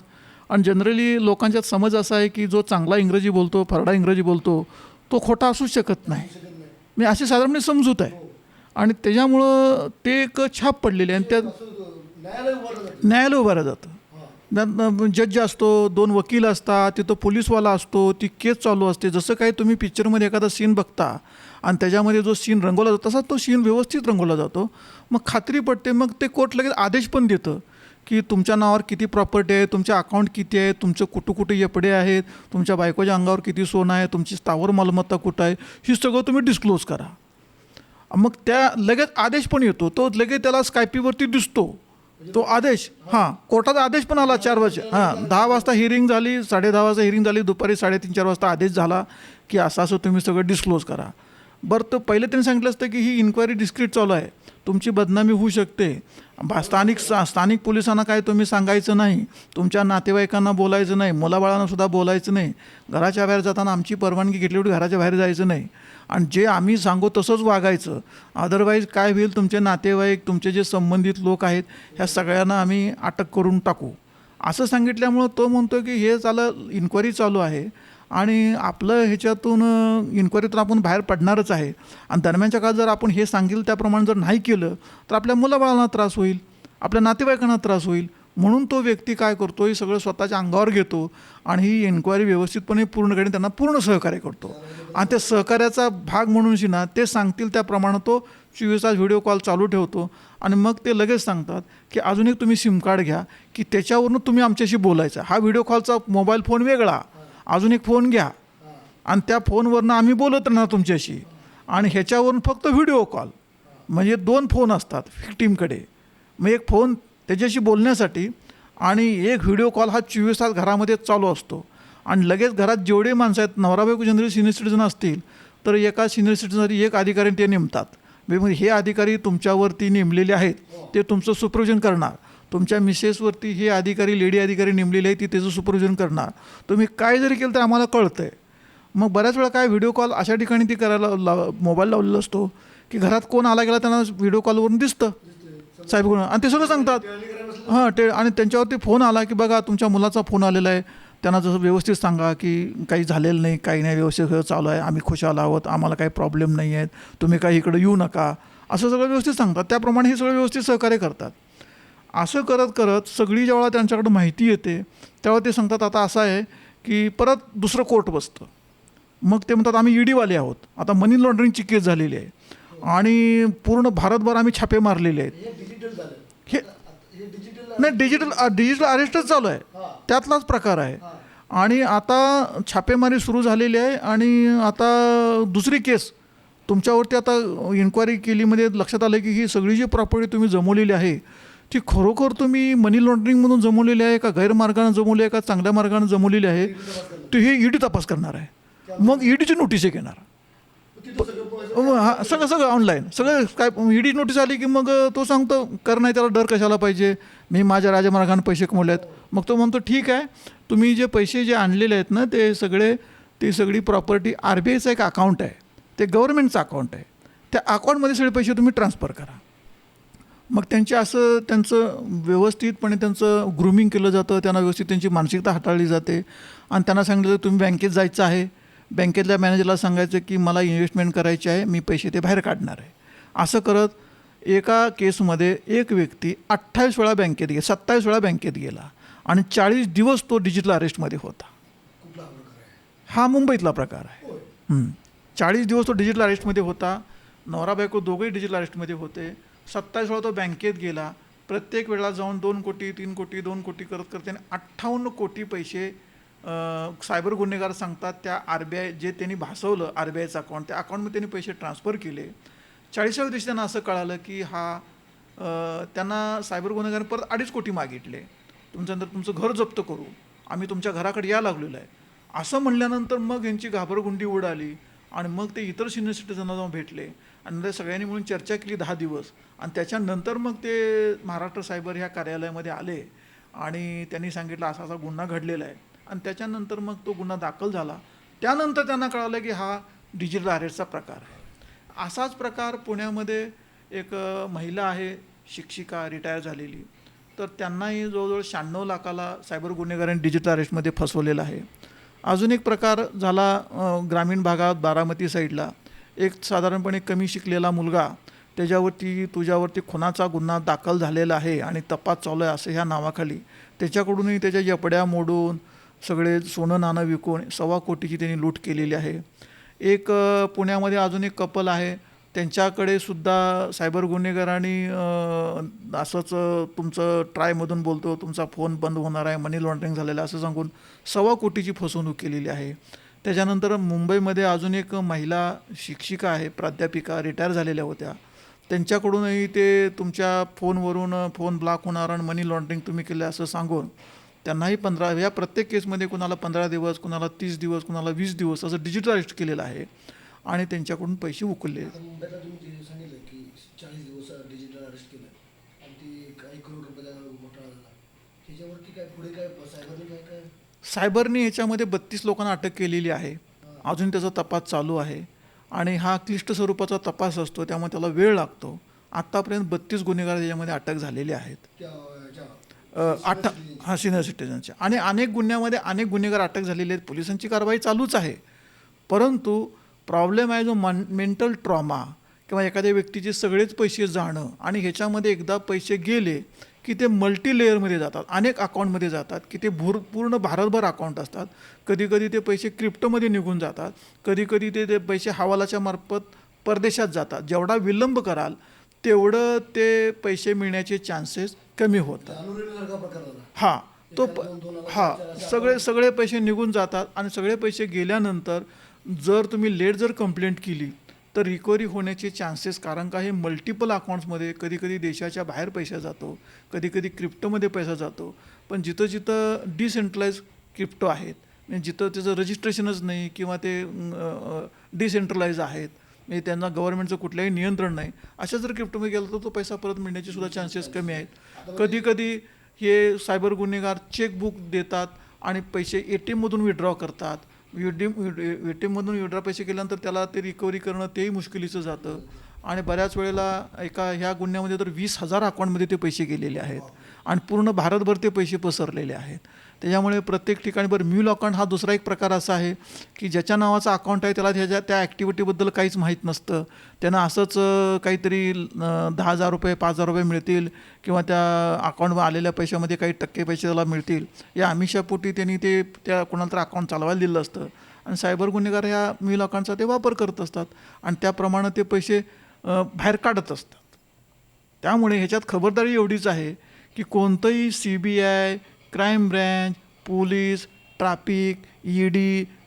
आणि जनरली लोकांच्यात समज असा आहे की जो चांगला इंग्रजी बोलतो, फरडा इंग्रजी बोलतो, तो खोटा असूच शकत नाही, मी अशी साधारणपणे समजूत आहे. आणि त्याच्यामुळं ते एक छाप पडलेली आहे आणि त्यात न्यायालय उभारलं जातं. जज असतो, 2 वकील असतात, तिथं पोलीसवाला असतो, ती केस चालू असते. जसं काही तुम्ही पिक्चरमध्ये एखादा सीन बघता आणि त्याच्यामध्ये जो सीन रंगवला जातो तसाच तो सीन व्यवस्थित रंगवला जातो. मग खात्री पडते. मग ते कोर्ट लगेच आदेश पण देतं की तुमच्या नावावर किती प्रॉपर्टी आहे, तुमचे अकाउंट किती आहे, तुमचं कुठे येपडे आहेत, तुमच्या बायकोच्या अंगावर किती सोनं आहे, तुमची स्थावर मालमत्ता कुठं आहे, ही सगळं तुम्ही डिस्क्लोज करा. मग त्या लगेच आदेश पण येतो, तो लगेच त्याला स्कायपीवरती दिसतो तो आदेश. हां, कोर्टाचा आदेश पण आला 4 वाजता. 10 वाजता हिअरिंग झाली, 10:30 वाजता हिअरिंग झाली, दुपारी 3:30-4 वाजता आदेश झाला की असं तुम्ही सगळं डिस्क्लोज करा. बरं, तर पहिले त्यांनी सांगितलं असतं की ही इन्क्वायरी डिस्क्रीट चालू आहे, तुमची बदनामी होऊ शकते, स्थानिक पोलिसांना काय तुम्ही सांगायचं नाही, तुमच्या नातेवाईकांना बोलायचं नाही, मुलाबाळांना सुद्धा बोलायचं नाही, घराच्या बाहेर जाताना आमची परवानगी घेतल्यावर घराच्या बाहेर जायचं नाही आणि जे आम्ही सांगू तसंच वागायचं. अदरवाईज काय होईल, तुमचे नातेवाईक, तुमचे जे संबंधित लोक आहेत ह्या सगळ्यांना आम्ही अटक करून टाकू, असं सांगितल्यामुळं तो म्हणतो की हे इन्क्वायरी चालू आहे आणि आपलं ह्याच्यातून इन्क्वायरीतून आपण बाहेर पडणारच आहे. आणि दरम्यानच्या काळात जर आपण हे सांगितलं त्याप्रमाणे जर नाही केलं तर आपल्या मुलाबाळांना त्रास होईल, आपल्या नातेवाईकांना त्रास होईल. म्हणून तो व्यक्ती काय करतो, हे सगळं स्वतःच्या अंगावर घेतो आणि ही इन्क्वायरी व्यवस्थितपणे पूर्ण करणे त्यांना पूर्ण सहकार्य करतो. आणि त्या सहकार्याचा भाग म्हणून ना ते सांगतील त्याप्रमाणे तो 24 तास व्हिडिओ कॉल चालू ठेवतो. आणि मग ते लगेच सांगतात की अजून एक तुम्ही सिम कार्ड घ्या की त्याच्यावरून तुम्ही आमच्याशी बोलायचं. हा व्हिडिओ कॉलचा मोबाईल फोन वेगळा, अजून एक फोन घ्या आणि त्या फोनवरनं आम्ही बोलत राहणार तुमच्याशी. आणि ह्याच्यावरून फक्त व्हिडिओ कॉल, म्हणजे 2 फोन असतात व्हिक्टीमकडे. मग एक फोन त्याच्याशी बोलण्यासाठी आणि एक व्हिडिओ कॉल हा 24 तास घरामध्ये चालू असतो. आणि लगेच घरात जेवढे माणसं आहेत, नवरा बायको जनरली सिनियर सिटीजन असतील तर एका सिनियर सिटीजनसाठी एक अधिकारी ते नेमतात. म्हणजे हे अधिकारी तुमच्यावरती नेमलेले आहेत, ते तुमचं सुपरविजन करणार. तुमच्या मिसेसवरती हे अधिकारी, लेडी अधिकारी नेमलेले आहे, ती त्याचं सुपरविजन करणार. तुम्ही काय जरी केलं तर आम्हाला कळतं आहे. मग बऱ्याच वेळा काय व्हिडिओ कॉल अशा ठिकाणी ती करायला मोबाईल लावलेला असतो की घरात कोण आला गेला त्यांना व्हिडिओ कॉलवरून दिसतं साहेब, आणि ते सगळं सांगतात. आणि त्यांच्यावरती फोन आला की बघा तुमच्या मुलाचा फोन आलेला आहे, त्यांना जसं व्यवस्थित सांगा की काही झालेलं नाही, काही नाही, व्यवस्थित चालू आहे, आम्ही खुशाल आहोत, आम्हाला काही प्रॉब्लेम नाही आहेत, तुम्ही काही इकडे येऊ नका, असं सगळं व्यवस्थित सांगतात. त्याप्रमाणे हे सगळं व्यवस्थित सहकार्य करतात. असं करत करत सगळी जेव्हा त्यांच्याकडं माहिती येते तेव्हा ते सांगतात आता असं आहे की परत दुसरं कोर्ट बसतं. मग ते म्हणतात आम्ही ईडीवाले आहोत, आता मनी लॉन्ड्रिंगची केस झालेली आहे आणि पूर्ण भारतभर आम्ही छापे मारलेले आहेत. हे नाही, डिजिटल अरेस्टच चालू आहे, त्यातलाच प्रकार आहे. आणि आता छापेमारी सुरू झालेली आहे आणि आता दुसरी केस तुमच्यावरती आता इन्क्वायरी केलीमध्ये लक्षात आलं की ही सगळी जी प्रॉपर्टी तुम्ही जमवलेली आहे ती खरोखर तुम्ही मनी लॉन्ड्रिंगमधून जमवलेली आहे का गैरमार्गानं जमवली आहे का चांगल्या मार्गानं जमवलेली आहे, तर हे ईडी तपास करणार आहे. मग ईडीची नोटीस घेणार. हा सगळं ऑनलाईन सगळं काय ईडी नोटीस आली की मग तो सांगतो कर, नाही त्याला डर कशाला पाहिजे, मी माझ्या राजमार्गाने पैसे कमवले आहेत. मग तो म्हणतो ठीक आहे, तुम्ही जे पैसे जे आणलेले आहेत ना ती सगळी प्रॉपर्टी RBIचं एक अकाउंट आहे, ते गव्हर्नमेंटचं अकाउंट आहे, त्या अकाउंटमध्ये सगळे पैसे तुम्ही ट्रान्सफर करा. मग त्यांचं व्यवस्थितपणे त्यांचं ग्रूमिंग केलं जातं, त्यांना व्यवस्थित त्यांची मानसिकता हाताळली जाते आणि त्यांना सांगितलं तुम्ही बँकेत जायचं आहे, बँकेतल्या मॅनेजरला सांगायचं की मला इन्व्हेस्टमेंट करायची आहे, मी पैसे ते बाहेर काढणार आहे. असं करत एका केसमध्ये एक व्यक्ती 28 वेळा बँकेत 27 वेळा बँकेत गेला आणि 40 दिवस तो डिजिटल अरेस्टमध्ये होता. हा मुंबईतला प्रकार आहे. 40 दिवस तो डिजिटल अरेस्टमध्ये होता. नवरा बायको दोघंही डिजिटल अरेस्टमध्ये होते. 27 वेळा तो बँकेत गेला. प्रत्येक वेळेला जाऊन 2 कोटी 3 कोटी 2 कोटी करत त्याने 58 कोटी पैसे सायबर गुन्हेगार सांगतात त्या RBI जे त्यांनी भासवलं RBIचं अकाउंट, त्या अकाउंटमध्ये त्यांनी पैसे ट्रान्सफर केले. 40व्या दिवशी त्यांना असं कळालं की त्यांना सायबर गुन्हेगारांनी परत 2.5 कोटी मागितले. तुमचं घर जप्त करू, आम्ही तुमच्या घराकडे यायला लागलेलो आहे असं म्हणल्यानंतर मग यांची घाबरगुंडी उडाली आणि मग ते इतर सिनियर सिटीजनला जाऊन भेटले आणि नंतर सगळ्यांनी मिळून चर्चा केली 10 दिवस आणि त्याच्यानंतर मग ते महाराष्ट्र सायबर ह्या कार्यालयामध्ये आले आणि त्यांनी सांगितलं असा असा गुन्हा घडलेला आहे आणि त्याच्यानंतर मग तो गुन्हा दाखल झाला. त्यानंतर त्यांना कळालं की हा डिजिटल अरेस्टचा प्रकार आहे. असाच प्रकार पुण्यामध्ये एक महिला आहे, शिक्षिका, रिटायर झालेली, तर त्यांनाही जवळजवळ 96 लाखाला सायबर गुन्हेगारांनी डिजिटल अरेस्टमध्ये फसवलेलं आहे. अजून एक प्रकार झाला ग्रामीण भागात बारामती साईडला, एक साधारणपणे कमी शिकलेला मुलगा, तुझ्यावरती खुनाचा गुन्हा दाखल झालेला आहे आणि तपास चालू आहे असं ह्या नावाखाली त्याच्याकडूनही त्याच्या जपड्या मोडून सगळे सोनं नाणं विकून 1.25 कोटीची त्यांनी लूट केलेली आहे. एक पुण्यामध्ये अजून एक कपल आहे, त्यांच्याकडे सुद्धा सायबर गुन्हेगारांनी असंच तुमचं ट्रायमधून बोलतो, तुमचा फोन बंद होणार आहे, मनी लॉन्ड्रिंग झालेलं असं सांगून 1.25 कोटीची फसवणूक केलेली आहे. त्याच्यानंतर मुंबईमध्ये अजून एक महिला शिक्षिका आहे, प्राध्यापिका, रिटायर झालेल्या होत्या, त्यांच्याकडूनही ते तुमच्या फोनवरून फोन ब्लॉक होणार आणि मनी लॉन्ड्रिंग तुम्ही केलं असं सांगून त्यांनाही 15 या प्रत्येक केसमध्ये कुणाला 15 दिवस, कुणाला 30 दिवस, कुणाला 20 दिवस असं डिजिटल अरेस्ट केलेलं आहे आणि त्यांच्याकडून पैसे उकलले. मुंबईला तुम्ही सांगितलं की 40 दिवस डिजिटल अरेस्ट केलं आणि ती काही करोड रुपयाचा घोटाळा झाला, त्याच्यावरती काय पुढे काय सायबरने काय सायबरने ह्याच्यामध्ये 32 लोकांना अटक केलेली आहे. अजून त्याचा तपास चालू आहे आणि हा क्लिष्ट स्वरूपाचा तपास असतो, त्यामुळे त्याला वेळ लागतो. आत्तापर्यंत 32 गुन्हेगार त्याच्यामध्ये अटक झालेले आहेत. 8 सिनियर सिटीजनचे आणि अनेक गुन्ह्यामध्ये अनेक गुन्हेगार अटक झालेले आहेत. पोलिसांची कारवाई चालूच आहे, परंतु प्रॉब्लेम आहे जो मेंटल ट्रॉमा किंवा एखाद्या व्यक्तीचे सगळेच पैसे जाणं आणि ह्याच्यामध्ये एकदा पैसे गेले की ते मल्टी लेअरमध्ये जातात, अनेक अकाउंटमध्ये जातात की ते पूर्ण भारतभर अकाउंट असतात. कधीकधी ते पैसे क्रिप्टोमध्ये निघून जातात, कधीकधी ते पैसे हवालाच्या मार्फत परदेशात जातात. जेवढा विलंब कराल तेवढं ते पैसे मिळण्याचे चान्सेस कमी होतात. सगळे पैसे निघून जातात आणि सगळे पैसे गेल्यानंतर जर तुम्ही लेट जर कंप्लेंट केली तर रिकव्हरी होण्याचे चान्सेस, कारण का हे मल्टिपल अकाउंट्समध्ये कधीकधी देशाच्या बाहेर पैसा जातो, कधीकधी क्रिप्टोमध्ये पैसा जातो. पण जिथं डिसेंट्रलाइज क्रिप्टो आहेत, म्हणजे जिथं त्याचं रजिस्ट्रेशनच नाही किंवा ते डिसेंट्रलाइज आहेत, म्हणजे त्यांना गव्हर्नमेंटचं कुठल्याही नियंत्रण नाही, अशा जर क्रिप्टोमध्ये गेला तर तो पैसा परत मिळण्याचे सुद्धा चान्सेस कमी आहेत. कधीकधी हे सायबर गुन्हेगार चेकबुक देतात आणि पैसे ATMमधून विड्रॉ करतात. ATMमधून विड्रॉ पैसे केल्यानंतर त्याला ते रिकव्हरी करणं तेही मुश्किलीचं जातं आणि बऱ्याच वेळेला ह्या गुन्ह्यामध्ये तर 20,000 अकाउंटमध्ये ते पैसे गेलेले आहेत आणि पूर्ण भारतभर ते पैसे पसरलेले आहेत. त्याच्यामुळे प्रत्येक ठिकाणी म्यूल अकाउंट हा दुसरा एक प्रकार असा आहे की ज्याच्या नावाचा अकाउंट आहे त्याला त्या ॲक्टिव्हिटीबद्दल काहीच माहीत नसतं. त्यांना असंच काहीतरी 10,000 रुपये 5,000 रुपये मिळतील किंवा त्या अकाउंटवर आलेल्या पैशामध्ये काही टक्के पैसे त्याला मिळतील या आमिषापोटी त्यांनी ते त्या कोणाला तर अकाउंट चालवायला दिलं असतं आणि सायबर गुन्हेगार ह्या म्यूल अकाउंटचा ते वापर करत असतात आणि त्याप्रमाणे ते पैसे बाहेर काढत असतात. त्यामुळे ह्याच्यात खबरदारी एवढीच आहे की कोणतंही CBI, crime branch, police, traffic, ED,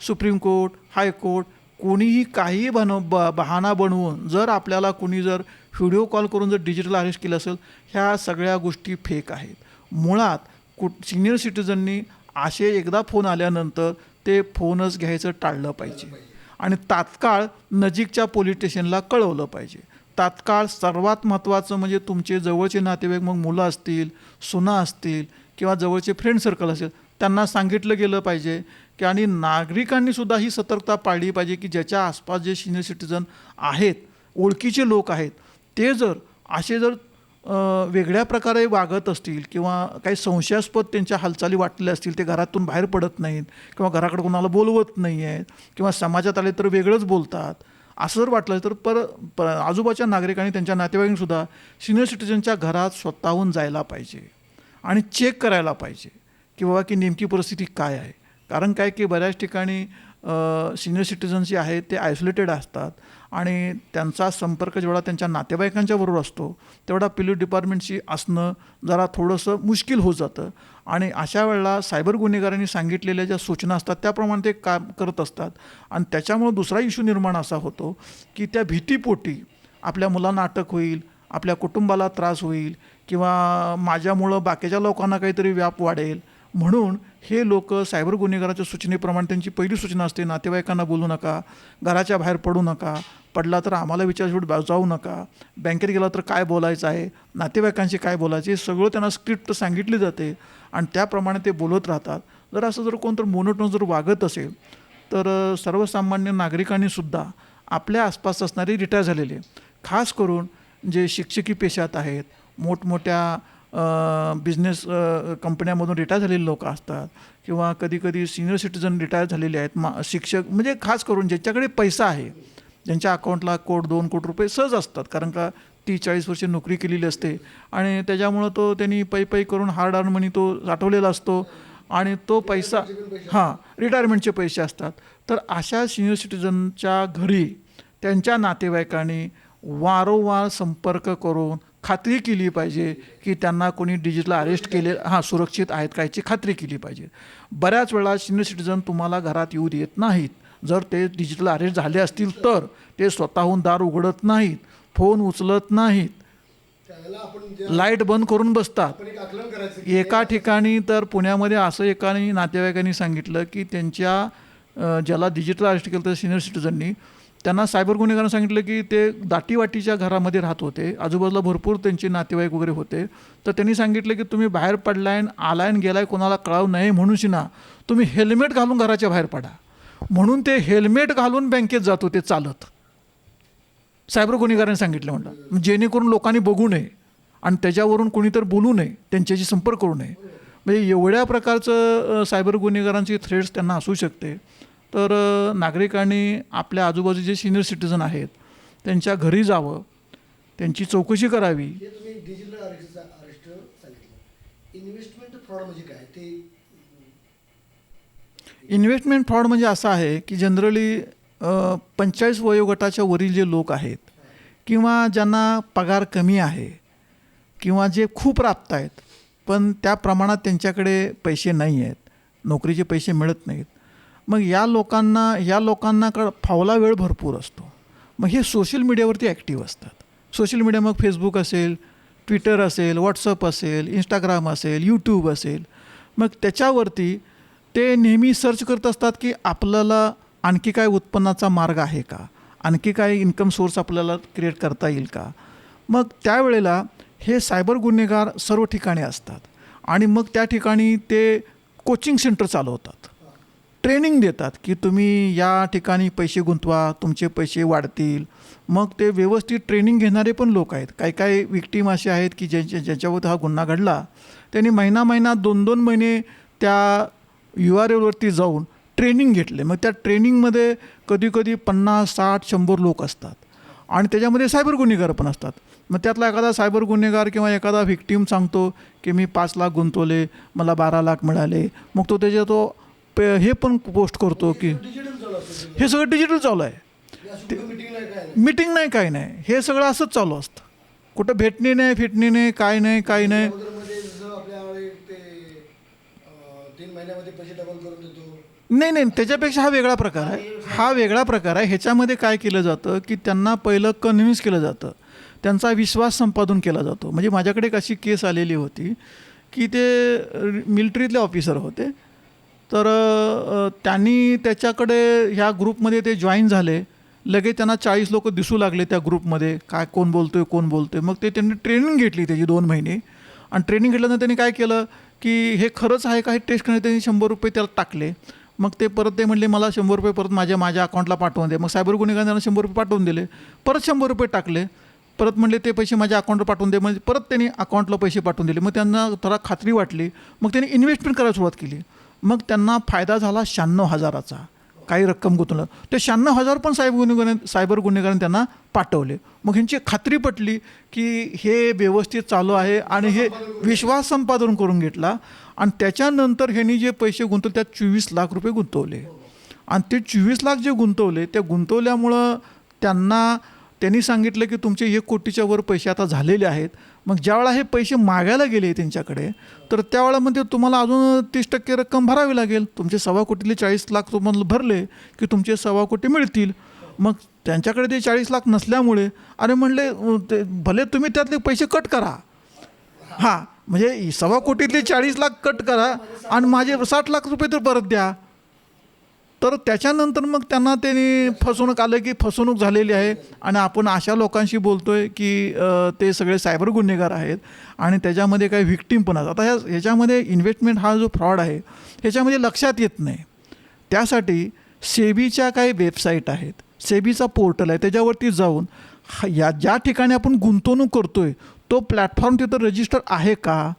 supreme court, high court कोणीही काही बहाणा बनवून जर आपल्याला कोणी जर व्हिडिओ कॉल करून जर डिजिटल अरेस्ट केलं असेल, ह्या सगळ्या गोष्टी फेक आहेत. मुळात सिनियर सिटीजननी असे एकदा फोन आल्यानंतर ते फोनच घ्यायचं टाळलं पाहिजे आणि तात्काळ नजीकच्या पोलीस स्टेशनला कळवलं पाहिजे. तात्काळ सर्वात महत्त्वाचं म्हणजे तुमचे जवळचे नातेवाईक, मग मुलं असतील, सुना असतील किंवा जवळचे फ्रेंड सर्कल असेल, त्यांना सांगितलं गेलं पाहिजे की, आणि नागरिकांनीसुद्धा ही सतर्कता पाळली पाहिजे की ज्याच्या आसपास जे सिनियर सिटीजन आहेत, ओळखीचे लोक आहेत, ते जर असे जर वेगळ्या प्रकारे वागत असतील किंवा काही संशयास्पद त्यांच्या हालचाली वाटलेल्या असतील, ते घरातून बाहेर पडत नाहीत किंवा घराकडे कोणाला बोलवत नाही आहेत किंवा समाजात आले तर वेगळंच बोलतात, असं जर वाटलं तर आजूबाजूच्या नागरिकांनी त्यांच्या नातेवाईकांनीसुद्धा सिनियर सिटीजनच्या घरात स्वतःहून जायला पाहिजे आणि चेक करायला पाहिजे की बाबा की नेमकी परिस्थिती काय आहे. कारण काय की बऱ्याच ठिकाणी सिनियर सिटीजन जे आहेत ते आयसोलेटेड असतात आणि त्यांचा संपर्क जेवढा त्यांच्या नातेवाईकांच्या बरोबर असतो तेवढा पोलीस डिपार्टमेंटशी असणं जरा थोडंसं मुश्किल होत जातं. आणि अशा वेळेला सायबर गुन्हेगारांनी सांगितलेल्या ज्या सूचना असतात त्याप्रमाणे ते काम करत असतात. आणि त्याच्यामुळं दुसरा इश्यू निर्माण असा होतो की त्या भीतीपोटी आपल्या मुलांना अटक होईल, आपल्या कुटुंबाला त्रास होईल किंवा माझ्यामुळं बाकीच्या लोकांना काहीतरी व्याप वाढेल, म्हणून हे लोक सायबर गुन्हेगाराच्या सूचनेप्रमाणे त्यांची पहिली सूचना असते, नातेवाईकांना बोलू नका, घराच्या बाहेर पडू नका, पडला तर आम्हाला विचारशेवट जाऊ नका, बँकेत गेला तर काय बोलायचं आहे, नातेवाईकांशी काय बोलायचं, हे सगळं त्यांना स्क्रिप्ट सांगितली जाते आणि त्याप्रमाणे ते बोलत राहतात. जर असं जर कोणतं मोनोटोन जर वागत असेल तर सर्वसामान्य नागरिकांनीसुद्धा आपल्या आसपास असणारे रिटायर झालेले, खास करून जे शिक्षकी पेशात आहेत, मोठमोठ्या बिझनेस कंपन्यामधून रिटायर झालेले लोक असतात किंवा कधीकधी सिनियर सिटीजन रिटायर झालेले आहेत, शिक्षक, म्हणजे खास करून ज्याच्याकडे पैसा आहे, ज्यांच्या अकाउंटला 1-2 कोटी रुपये सहज असतात, कारण का 30-40 वर्षे नोकरी केलेली असते आणि त्याच्यामुळं तो त्यांनी पै करून हार्ड अर्न मनी तो साठवलेला असतो आणि तो पैसा रिटायरमेंटचे पैसे असतात. तर अशा सिनियर सिटीजनच्या घरी त्यांच्या नातेवाईकांनी वारंवार संपर्क करून खात्री केली पाहिजे की त्यांना कोणी डिजिटल अरेस्ट केले सुरक्षित आहेत का याची खात्री केली पाहिजे. बऱ्याच वेळा सिनियर सिटीजन तुम्हाला घरात येऊ देत नाहीत. जर ते डिजिटल अरेस्ट झाले असतील तर ते स्वतःहून दार उघडत नाहीत, फोन उचलत नाहीत, लाईट बंद करून बसतात. एका ठिकाणी तर पुण्यामध्ये असं एकाने नातेवाईकांनी सांगितलं की त्यांच्या ज्याला डिजिटल अरेस्ट केलं तर सिनियर सिटीजननी, त्यांना सायबर गुन्हेगारांनी सांगितलं की ते दाटीवाटीच्या घरामध्ये राहत होते, आजूबाजूला भरपूर त्यांचे नातेवाईक वगैरे होते, तर त्यांनी सांगितलं की तुम्ही बाहेर पडलाय, आलाय आणि गेलाय, कोणाला कळावं नाही म्हणून ना तुम्ही हेल्मेट घालून घराच्या बाहेर पडा. म्हणून ते हेल्मेट घालून बँकेत जात होते चालत, सायबर गुन्हेगारांनी सांगितलं म्हणलं, जेणेकरून लोकांनी बघू नये आणि त्याच्यावरून कोणीतरी बोलू नये, त्यांच्याशी संपर्क करू नये. म्हणजे एवढ्या प्रकारचं सायबर गुन्हेगारांची थ्रेट्स त्यांना असू शकते. तर नागरिकांनी आपल्या आजूबाजूचे सिनियर सिटीजन आहेत त्यांच्या घरी जावं, त्यांची चौकशी करावी. डिजिटल अरेस्ट सांगितलं, इन्व्हेस्टमेंट फ्रॉड म्हणजे काय ते? इन्व्हेस्टमेंट फ्रॉड म्हणजे असं आहे की जनरली 45 वयोगटाच्या वरील जे लोक आहेत किंवा ज्यांना पगार कमी आहे किंवा जे खूप राबत आहेत पण त्या प्रमाणात त्यांच्याकडे पैसे नाही आहेत, नोकरीचे पैसे मिळत नाहीत, मग या लोकांना फावला वेळ भरपूर असतो. मग हे सोशल मीडियावरती ॲक्टिव्ह असतात. सोशल मीडिया मग फेसबुक असेल, ट्विटर असेल, व्हॉट्सअप असेल, इंस्टाग्राम असेल, यूट्यूब असेल, मग त्याच्यावरती ते नेहमी सर्च करत असतात की आपल्याला आणखी काय उत्पन्नाचा मार्ग आहे का, आणखी काय इन्कम सोर्स आपल्याला क्रिएट करता येईल का. मग त्यावेळेला हे सायबर गुन्हेगार सर्व ठिकाणी असतात आणि मग त्या ठिकाणी ते कोचिंग सेंटर चालवतात, ट्रेनिंग देतात की तुम्ही या ठिकाणी पैसे गुंतवा, तुमचे पैसे वाढतील. मग ते व्यवस्थित ट्रेनिंग घेणारे पण लोक आहेत. काही विक्टीम असे आहेत की ज्याच्यावर हा गुन्हा घडला त्यांनी महिना 2-2 महिने त्या URL वरती जाऊन ट्रेनिंग घेतले. मग त्या ट्रेनिंगमध्ये कधी 50-60-100 लोक असतात आणि त्याच्यामध्ये सायबर गुन्हेगार पण असतात. मग त्यातला एखादा सायबर गुन्हेगार किंवा एखादा व्हिक्टीम सांगतो की मी 5 लाख गुंतवले, मला 12 लाख मिळाले. मग तो त्याच्या हे पण पोस्ट करतो की हे सगळं डिजिटल चालू आहे, मीटिंग नाही काय नाही, हे सगळं असंच चालू असतं. कुठं भेटणे नाही, फिटणे नाही, काय नाही. नाही, त्याच्यापेक्षा हा वेगळा प्रकार आहे. ह्याच्यामध्ये काय केलं जातं की त्यांना पहिलं कन्व्हिन्स केलं जातं, त्यांचा विश्वास संपादन केला जातो. म्हणजे माझ्याकडे एक अशी केस आलेली होती की ते मिलिटरीतले ऑफिसर होते, तर त्यांनी त्याच्याकडे ह्या ग्रुपमध्ये ते जॉईन झाले. लगेच त्यांना 40 लोक दिसू लागले त्या ग्रुपमध्ये, काय कोण बोलतोय कोण बोलतोय. मग ते त्यांनी ट्रेनिंग घेतली त्याची 2 महिने. आणि ट्रेनिंग घेतल्यानंतर त्यांनी काय केलं की हे खरंच आहे का हे टेस्ट करण्यासाठी त्यांनी 100 रुपये त्याला टाकले. मग ते परत ते म्हणले मला 100 रुपये परत माझ्या अकाउंटला पाठवून दे. मग सायबर गुन्हेगारांनी त्यांना 100 रुपये पाठवून दिले. परत 100 रुपये टाकले. परत म्हणले ते पैसे माझ्या अकाउंटवर पाठवून दे. म्हणजे परत त्यांनी अकाउंटला पैसे पाठवून दिले. मग त्यांना थोडा खात्री वाटली. मग त्यांनी इन्व्हेस्टमेंट करायला सुरुवात केली. मग त्यांना फायदा झाला 96,000चा. काही रक्कम गुंतवलं ते 96,000 पण सायबर गुन्हेगारांनी त्यांना पाठवले. मग ह्यांची खात्री पटली की हे व्यवस्थित चालू आहे आणि हे विश्वास संपादन करून घेतला. आणि त्याच्यानंतर ह्यांनी जे पैसे गुंतवले त्यात 24 लाख रुपये गुंतवले. आणि ते 24 लाख जे गुंतवले ते गुंतवल्यामुळं त्यांनी सांगितलं की तुमचे 1 कोटीच्या वर पैसे आता झालेले आहेत. मग ज्यावेळेला हे पैसे मागायला गेले त्यांच्याकडे तर त्यावेळेला म्हणजे तुम्हाला अजून 30% रक्कम भरावी लागेल. तुमचे 1.25 कोटीतले 40 लाख तुम्हाला भरले की तुमचे 1.25 कोटी मिळतील. मग त्यांच्याकडे ते 40 लाख नसल्यामुळे अरे म्हणले ते भले तुम्ही त्यातले पैसे कट करा. हां म्हणजे 1.25 कोटीतले 40 लाख कट करा आणि माझे 60 लाख रुपये तर परत द्या. तर त्याच्यानंतर मग त्यांना त्यांनी फसवणूक आलं की फसवणूक झालेली आहे. आणि आपण अशा लोकांशी बोलतो आहे की ते सगळे सायबर गुन्हेगार आहेत आणि त्याच्यामध्ये काही व्हिक्टीम पण आहेत. आता ह्याच्यामध्ये इन्व्हेस्टमेंट हा जो फ्रॉड आहे ह्याच्यामध्ये लक्षात येत नाही. त्यासाठी सेबीच्या काही वेबसाईट आहेत, सेबीचा पोर्टल आहे, त्याच्यावरती जाऊन ज्या ठिकाणी आपण गुंतवणूक करतो आहे तो प्लॅटफॉर्म तिथं रजिस्टर आहे का,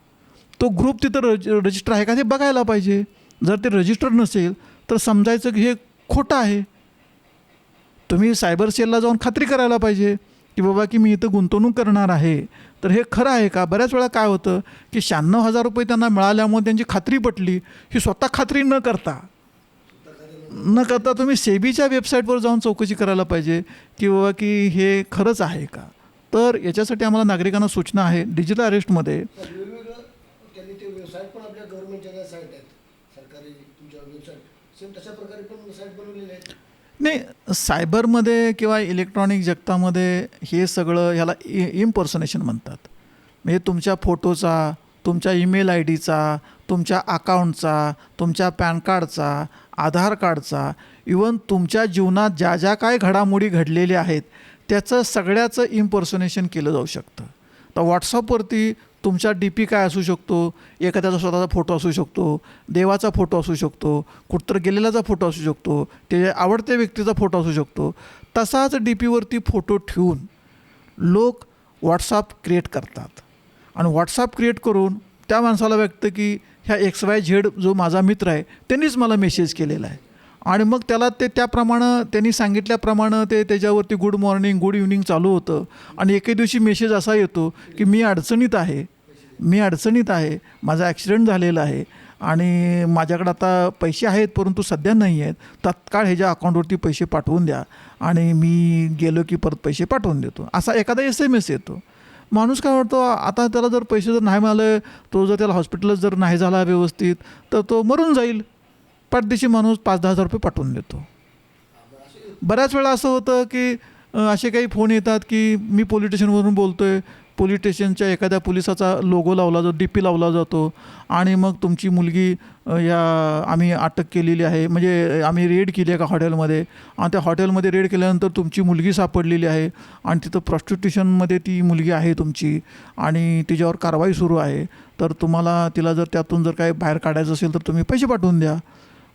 तो ग्रुप तिथं रजिस्टर आहे का ते बघायला पाहिजे. जर ते रजिस्टर नसेल तर समजायचं की हे खोटं आहे. तुम्ही सायबर सेलला जाऊन खात्री करायला पाहिजे की बाबा की मी इथं गुंतवणूक करणार आहे तर हे खरं आहे का. बऱ्याच वेळा काय होतं की 96,000 रुपये त्यांना मिळाल्यामुळे त्यांची खात्री पटली. ही स्वतः खात्री न करता तुम्ही सेबीच्या वेबसाईटवर जाऊन चौकशी करायला पाहिजे की बाबा की हे खरंच आहे का. तर याच्यासाठी आम्हाला नागरिकांना सूचना आहे डिजिटल अरेस्टमध्ये वेगवेगळं त्यांनी ते वेबसाईट पण आपल्या गव्हर्नमेंटच्या ज्या साईट आहेत सरकारी तुमच्या वेबसाईट सेम तशा प्रकारे पण साईट बनवलेल्या आहेत. नाही, सायबरमध्ये किंवा इलेक्ट्रॉनिक जगतामध्ये हे सगळं ह्याला इम्पर्सनेशन म्हणतात. म्हणजे तुमच्या फोटोचा, तुमच्या ईमेल आय डीचा, तुमच्या अकाउंटचा, तुमच्या पॅन कार्डचा, आधार कार्डचा, इवन तुमच्या जीवनात ज्या ज्या काय घडामोडी घडलेल्या आहेत त्याचं सगळ्याचं इम्पर्सनेशन केलं जाऊ शकतं. तर व्हॉट्सअपवरती तुमचा DP काय असू शकतो, एखाद्याचा स्वतःचा फोटो असू शकतो, देवाचा फोटो असू शकतो, कुठतर गेलेल्याचा फोटो असू शकतो, ते आवडत्या व्यक्तीचा फोटो असू शकतो. तसाच DPवरती फोटो ठेवून लोक व्हॉट्सअप क्रिएट करतात. आणि व्हॉट्सअप क्रिएट करून त्या माणसाला व्यक्त की ह्या XYZ जो माझा मित्र आहे त्यांनीच मला मेसेज केलेला आहे. आणि मग त्याला ते त्याप्रमाणे त्यांनी सांगितल्याप्रमाणे ते त्याच्यावरती गुड मॉर्निंग गुड इव्हनिंग चालू होतं. आणि एके दिवशी मेसेज असा येतो की मी अडचणीत आहे, माझा ॲक्सिडेंट झालेला आहे आणि माझ्याकडे आता पैसे आहेत परंतु सध्या नाही आहेत, तत्काळ ह्याच्या अकाउंटवरती पैसे पाठवून द्या आणि मी गेलो की परत पैसे पाठवून देतो, असा एखादा SMS येतो. माणूस काय वाटतो आता त्याला जर पैसे जर नाही मिळाले, तो जर त्याला हॉस्पिटलच जर नाही झाला व्यवस्थित तर तो मरून जाईल. पाठदिशी माणूस 5-10 हजार रुपये पाठवून देतो. बऱ्याच वेळा असं होतं की असे काही फोन येतात की मी पोलीस स्टेशनवरून बोलतो आहे, पोलीस स्टेशनच्या एखाद्या पोलिसाचा लोगो लावला जातो, DP लावला जातो आणि मग तुमची मुलगी आम्ही अटक केलेली आहे, म्हणजे आम्ही रेड केली आहे का हॉटेलमध्ये, आणि त्या हॉटेलमध्ये रेड केल्यानंतर तुमची मुलगी सापडलेली आहे आणि तिथं प्रॉस्टिट्यूशनमध्ये ती मुलगी आहे तुमची आणि तिच्यावर कारवाई सुरू आहे, तर तुम्हाला तिला जर त्यातून जर काही बाहेर काढायचं असेल तर तुम्ही पैसे पाठवून द्या.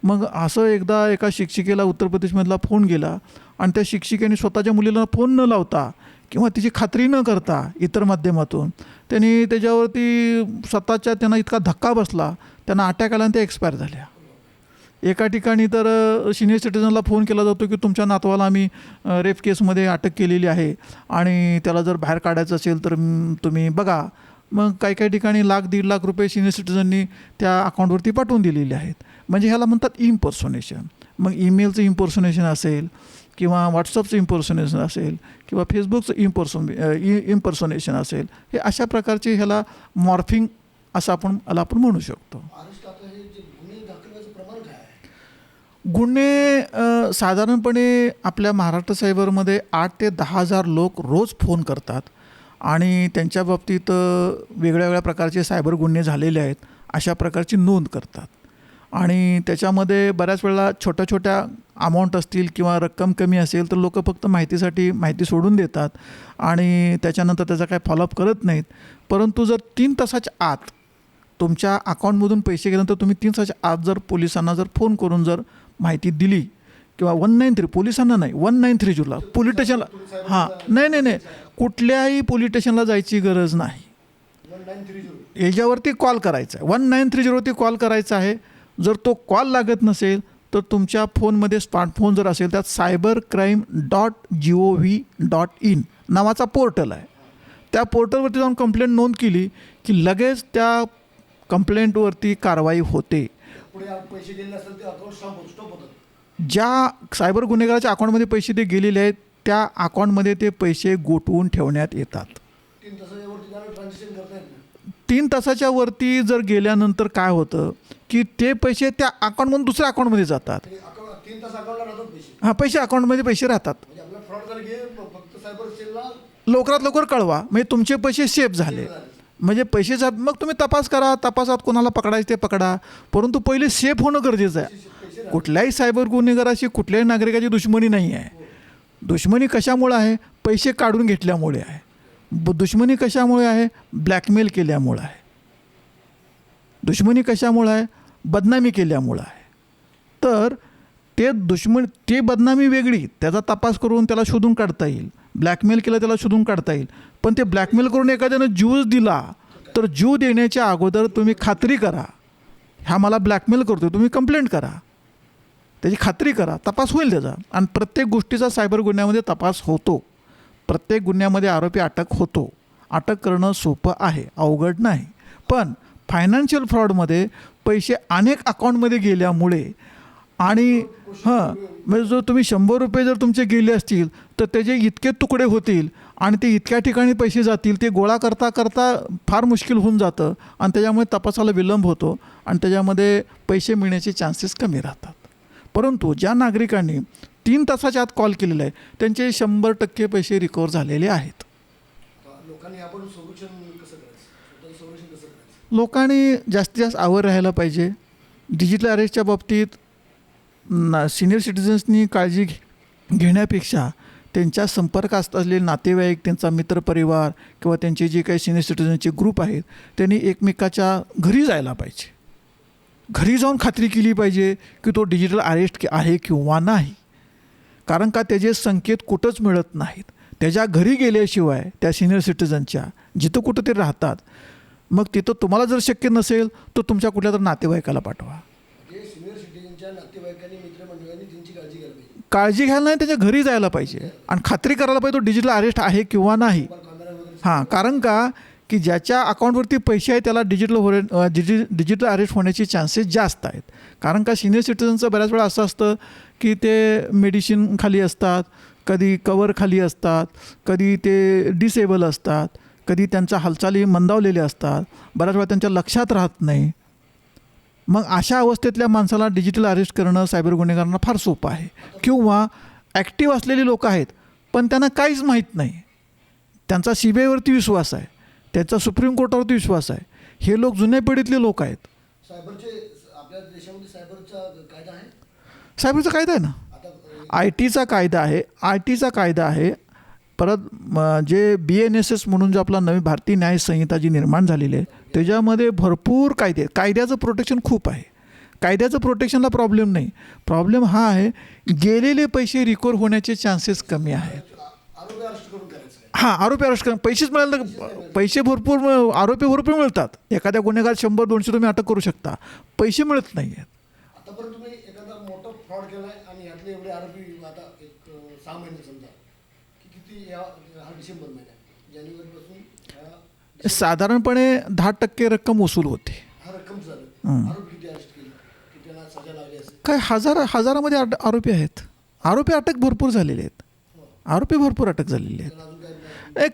मग असं एकदा एका शिक्षिकेला उत्तर प्रदेशमधला फोन गेला आणि त्या शिक्षिकेने स्वतःच्या मुलीला फोन न लावता किंवा तिची खात्री न करता इतर माध्यमातून त्यांनी त्याच्यावरती त्यांना इतका धक्का बसला, त्यांना अटॅक आला आणि त्या एक्सपायर झाल्या. एका ठिकाणी तर सिनियर सिटीजनला फोन केला जातो की तुमच्या नातवाला आम्ही रेप केसमध्ये अटक केलेली आहे आणि त्याला जर बाहेर काढायचं असेल तर तुम्ही बघा. मग काही ठिकाणी 1,00,000-1.5 लाख रुपये सिनियर सिटीजननी त्या अकाउंटवरती पाठवून दिलेले आहेत. म्हणजे ह्याला म्हणतात इम्पर्सोनेशन. मग ईमेलचं इम्पर्सोनेशन असेल किंवा व्हॉट्सअपचं इम्पर्सोनेशन असेल किंवा फेसबुकचं इम्पर्सोनेशन असेल, हे अशा प्रकारचे ह्याला मॉर्फिंग असं आपण म्हणू शकतो. गुन्हे साधारणपणे आपल्या महाराष्ट्र सायबरमध्ये 8 ते 10 हजार लोक रोज फोन करतात आणि त्यांच्या बाबतीत वेगळ्या वेगळ्या प्रकारचे सायबर गुन्हे झालेले आहेत अशा प्रकारची नोंद करतात. आणि त्याच्यामध्ये बऱ्याच वेळेला छोट्या छोट्या अमाऊंट असतील किंवा रक्कम कमी असेल तर लोक फक्त माहितीसाठी माहिती सोडून देतात आणि त्याच्यानंतर त्याचा काय फॉलोअप करत नाहीत. परंतु जर 3 तासाच्या आत तुमच्या अकाउंटमधून पैसे गेल्यानंतर तुम्ही 3 तासाच्या आत जर पोलिसांना जर फोन करून जर माहिती दिली किंवा 193 पोलिसांना नाही 1930ला पोलीस स्टेशनला नाही कुठल्याही पोलीस स्टेशनला जायची गरज नाही. 1930 याच्यावरती कॉल करायचा आहे 1930वरती कॉल करायचा आहे. जर तो कॉल लागत नसेल तर तुमच्या फोनमध्ये स्मार्टफोन जर असेल त्यात cybercrime.gov.in नावाचा पोर्टल आहे. त्या पोर्टलवरती जाऊन कंप्लेंट नोंद केली की लगेच त्या कंप्लेंटवरती कारवाई होते. पुढे पैसे गेले असेल ते अकाउंट स्टॉप होतात. ज्या सायबर गुन्हेगाराच्या अकाउंटमध्ये पैसे ते गेलेले आहेत त्या अकाउंटमध्ये ते पैसे गोठवून ठेवण्यात येतात. 3 तासाच्यावरती त्याला ट्रान्झॅक्शन करता येत नाही. 3 तासाच्या वरती जर गेल्यानंतर काय होतं की ते पैसे त्या अकाउंटमधून दुसऱ्या अकाउंटमध्ये जातात. 3 तास अकाउंटला राहतात पैसे. हां पैसे अकाउंटमध्ये पैसे राहतात. म्हणजे आपला फ्रॉड झाला की फक्त सायबर सेलला लवकरात लवकर कळवा म्हणजे तुमचे पैसे सेफ झाले म्हणजे पैसे जात मग तुम्ही तपास करा. तपासात कोणाला पकडायचं ते पकडा. परंतु पहिले सेफ होणं गरजेचं आहे. कुठल्याही सायबर गुन्हेगाराशी कुठल्याही नागरिकाची दुश्मनी नाही आहे. दुश्मनी कशामुळे आहे? पैसे काढून घेतल्यामुळे आहे. दुश्मनी कशामुळे आहे? ब्लॅकमेल केल्यामुळं आहे. दुश्मनी कशामुळं आहे? बदनामी केल्यामुळं आहे. तर ते बदनामी वेगळी त्याचा तपास करून त्याला शोधून काढता येईल. ब्लॅकमेल केलं त्याला शोधून काढता येईल. पण ते ब्लॅकमेल करून एखाद्यानं ज्यूज दिला तर ज्यू देण्याच्या अगोदर तुम्ही खात्री करा हा मला ब्लॅकमेल करतो तुम्ही कंप्लेंट करा. त्याची खात्री करा. तपास होईल त्याचा. आणि प्रत्येक गोष्टीचा सायबर गुन्ह्यामध्ये तपास होतो. प्रत्येक गुन्ह्यामध्ये आरोपी अटक होतो. अटक करणं सोपं आहे अवघड नाही. पण फायनान्शियल फ्रॉडमध्ये पैसे अनेक अकाउंटमध्ये गेल्यामुळे आणि म्हणजे जो तुम्ही 100 रुपये जर तुमचे गेले असतील तर त्याचे इतके तुकडे होतील आणि ते इतक्या ठिकाणी पैसे जातील ते गोळा करता करता फार मुश्किल होऊन जातं आणि त्याच्यामुळे तपासाला विलंब होतो आणि त्याच्यामध्ये पैसे मिळण्याचे चान्सेस कमी राहतात. परंतु ज्या नागरिकांनी 3 तासाच्या आत कॉल केलेला आहे त्यांचे 100% पैसे रिकवर झालेले आहेत. लोकांनी आपण संरक्षण कसं करायचं? लोकांनी जास्तीत जास्त आवर राहायला पाहिजे. डिजिटल अरेस्टच्या बाबतीत सिनियर सिटिझन्सनी काळजी घेण्यापेक्षा त्यांच्या संपर्कात असलेले नातेवाईक त्यांचा मित्रपरिवार किंवा त्यांचे जे काही सिनियर सिटिझनचे ग्रुप आहेत त्यांनी एकमेकाच्या घरी जायला पाहिजे. घरी जाऊन खात्री केली पाहिजे की तो डिजिटल अरेस्ट आहे किंवा नाही. कारण का त्याचे संकेत कुठंच मिळत नाहीत. त्याच्या घरी गेल्याशिवाय त्या सिनियर सिटिझनच्या जिथं कुठं ते राहतात मग तिथं तुम्हाला जर शक्य नसेल तर तुमच्या कुठल्या तर नातेवाईकाला पाठवा. सिनियर सिटिझनच्या नातेवाईकांनी मित्रमंडळांनी त्यांची काळजी घ्यायला पाहिजे. काळजी घ्यायला नाही त्याच्या घरी जायला पाहिजे आणि खात्री करायला पाहिजे तो डिजिटल अरेस्ट आहे किंवा नाही. हां कारण का की ज्याच्या अकाउंटवरती पैसे आहेत त्याला डिजिटल अरेस्ट होण्याचे चान्सेस जास्त आहेत. कारण का सिनियर सिटिझनचं बऱ्याच वेळा असं असतं की ते मेडिसिन खाली असतात, कधी कवर खाली असतात, कधी ते डिसेबल असतात, कधी त्यांच्या हालचाली मंदावलेल्या असतात, बऱ्याच वेळा त्यांच्या लक्षात राहत नाही. मग अशा अवस्थेतल्या माणसाला डिजिटल अरेस्ट करणं सायबर गुन्हेगारांना फार सोपं आहे. किंवा ॲक्टिव्ह असलेली लोक आहेत पण त्यांना काहीच माहीत नाही. त्यांचा CBIवरती विश्वास आहे, त्यांचा सुप्रीम कोर्टावरती विश्वास आहे. हे लोक जुन्या पिढीतले लोक आहेत. सायबरचे आपल्या देशामध्ये सायबरचा कायदा आहे. सायबरचा कायदा आहे ना. IT चा कायदा आहे. परत जे BNSS म्हणून जो आपला नवी भारतीय न्याय संहिता जी निर्माण झालेली आहे त्याच्यामध्ये भरपूर कायद्याचं प्रोटेक्शन खूप आहे. कायद्याचं प्रोटेक्शनला प्रॉब्लेम नाही. प्रॉब्लेम हा आहे गेलेले पैसे रिकवर होण्याचे चान्सेस कमी आहेत. आरोपी अरेस्ट करून करायचं. हां आरोपी अरेस्ट करून पैसेच मिळाले तर पैसे भरपूर आरोपी भरपूर मिळतात. एखाद्या गुन्हेगार 100-200 तुम्ही अटक करू शकता. पैसे मिळत नाही आहेत. आतापर्यंत तुम्ही एखादा मोठा फ्रॉड केला आहे आणि यातले एवढे आरोपी आता एक 6 महिने समजा की किती हा डिसेंबर महिना जानेवारीपासून साधारणपणे 10% रक्कम वसूल होते. हा रक्कम झालं. आरोपी किती अरेस्ट केले की त्यांना सजा लागली असेल? काय हजारामध्ये आरोपी आहेत. आरोपी अटक भरपूर झालेले आहेत. आरोपी भरपूर अटक झालेले आहेत.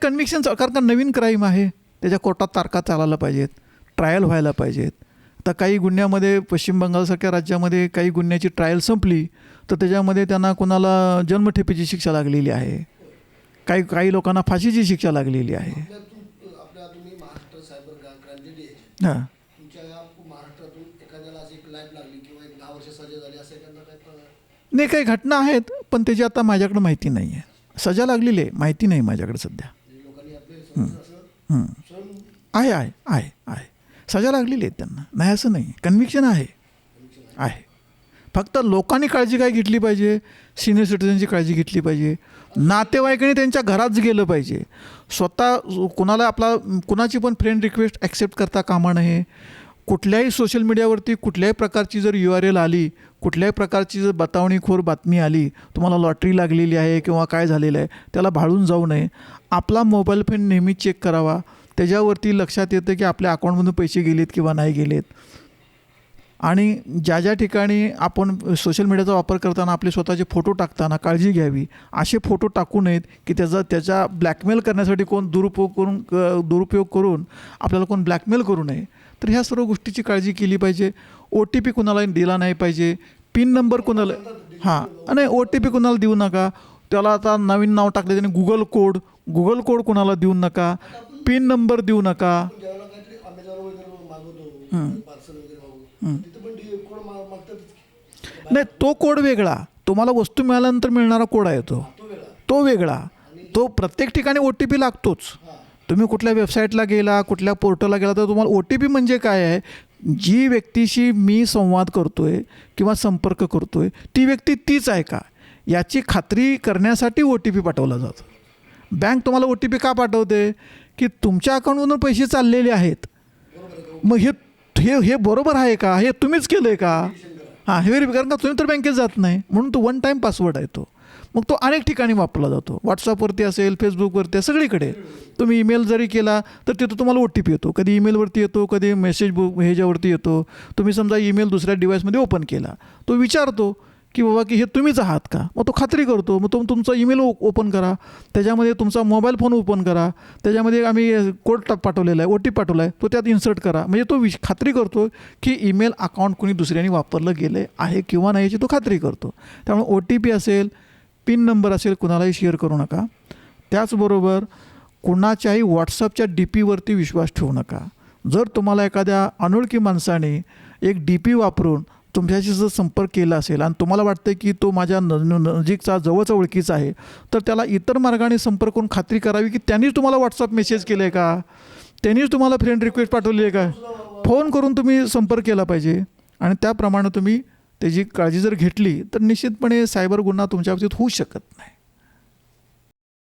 कन्व्हिक्शन कारण का नवीन क्राईम आहे त्याच्या कोर्टात तारखा चालायला पाहिजेत, ट्रायल व्हायला पाहिजेत. आता काही गुन्ह्यामध्ये पश्चिम बंगालसारख्या राज्यामध्ये काही गुन्ह्याची ट्रायल संपली तर त्याच्यामध्ये त्यांना कोणाला जन्मठेपेची शिक्षा लागलेली आहे, काही लोकांना फाशीची शिक्षा लागलेली आहे. तुम्ही महाराष्ट्र सायबर क्राईम हां तुमच्या या महाराष्ट्रातून एखाद्याला अशी एक लाईफ लागली किंवा एक 10 वर्ष सजा झाली असं एखादा काही नाही, काही घटना आहेत पण त्याची आता माझ्याकडे माहिती नाही आहे. सजा लागलेली आहे, माहिती नाही माझ्याकडे सध्या. लोकांनी आपले असं हं. आहे आहे आहे आहे सजा लागलेली आहे त्यांना, नाही असं नाही, कन्व्हिक्शन आहे. फक्त लोकांनी काळजी काय घेतली पाहिजे, सिनियर सिटीजनची काळजी घेतली पाहिजे, नातेवाईकांनी त्यांच्या घरात गेलं पाहिजे. स्वतः कुणाला कुणाची पण फ्रेंड रिक्वेस्ट ॲक्सेप्ट करता कामा नये. कुठल्याही सोशल मीडियावरती कुठल्याही प्रकारची जर URL आली, कुठल्याही प्रकारची जर बतावणीखोर बातमी आली, तुम्हाला लॉटरी लागलेली आहे किंवा काय झालेलं आहे, त्याला भाळून जाऊ नये. आपला मोबाईल फोन नेहमी चेक करावा. त्याच्यावरती लक्षात येतं की आपल्या अकाउंटमधून पैसे गेलेत किंवा नाही गेलेत. आणि ज्या ज्या ठिकाणी आपण सोशल मीडियाचा वापर करताना आपले स्वतःचे फोटो टाकताना काळजी घ्यावी. असे फोटो टाकू नयेत की त्याचा ब्लॅकमेल करण्यासाठी कोण दुरुपयोग करून आपल्याला कोण ब्लॅकमेल करू नये. तर ह्या सर्व गोष्टीची काळजी केली पाहिजे. OTP कुणाला दिला नाही पाहिजे. पिन नंबर कुणाला नाही OTP कुणाला देऊ नका. त्याला आता नवीन नाव टाकले त्याने गुगल कोड कुणाला देऊ नका. पिन नंबर देऊ नका. नाही, तो कोड वेगळा. तुम्हाला वस्तू मिळाल्यानंतर मिळणारा कोड आहे तो वेगळा. तो प्रत्येक ठिकाणी OTP लागतोच. तुम्ही कुठल्या वेबसाईटला गेला, कुठल्या पोर्टलला गेला तर तुम्हाला OTP म्हणजे काय आहे, जी व्यक्तीशी मी संवाद करतोय किंवा संपर्क करतोय ती व्यक्ती तीच आहे का याची खात्री करण्यासाठी OTP पाठवला जातो. बँक तुम्हाला OTP का पाठवते की तुमच्या अकाउंटमधून पैसे चाललेले आहेत, मग हे बरोबर आहे का, हे तुम्हीच केलं आहे का, हे व्हेरिफाय कारण का तुम्ही तर बँकेत जात नाही म्हणून तो 1 टाईम पासवर्ड आहे तो. मग तो अनेक ठिकाणी वापरला जातो. व्हॉट्सअपवरती असेल, फेसबुकवरती, सगळीकडे. तुम्ही ईमेल जरी केला तर तिथं तुम्हाला OTP येतो. कधी ईमेलवरती येतो, कधी मेसेज ह्याच्यावरती येतो. तुम्ही समजा ईमेल दुसऱ्या डिव्हाइसमध्ये ओपन केला, तो विचारतो की बाबा की हे तुम्हीच आहात का, मग तो खात्री करतो. मग तुमचा ईमेल ओपन करा, त्याच्यामध्ये तुमचा मोबाईल फोन ओपन करा, त्याच्यामध्ये आम्ही कोड पाठवलेला आहे, OTP पाठवला आहे, तो त्यात इन्सर्ट करा. म्हणजे तो खात्री करतो की ईमेल अकाउंट कोणी दुसऱ्याने वापरलं गेलं आहे किंवा नाही याची तो खात्री करतो. त्यामुळे OTP असेल, पिन नंबर असेल, कुणालाही शेअर करू नका. त्याचबरोबर कुणाच्याही व्हॉट्सअपच्या DPवरती विश्वास ठेवू नका. जर तुम्हाला एखाद्या अनोळखी माणसाने एक DP वापरून तुमच्याशी जर संपर्क केला असेल आणि तुम्हाला वाटतं की तो माझ्या नजीकचा जवळचा ओळखीचा आहे, तर त्याला इतर मार्गाने संपर्क करून खात्री करावी की त्यांनीच तुम्हाला व्हॉट्सअप मेसेज केलं आहे का, त्यांनीच तुम्हाला फ्रेंड रिक्वेस्ट पाठवली आहे का, फोन करून तुम्ही संपर्क केला पाहिजे. आणि त्याप्रमाणे तुम्ही त्याची काळजी जर घेतली तर निश्चितपणे सायबर गुन्हा तुमच्या बाबतीत होऊ शकत नाही.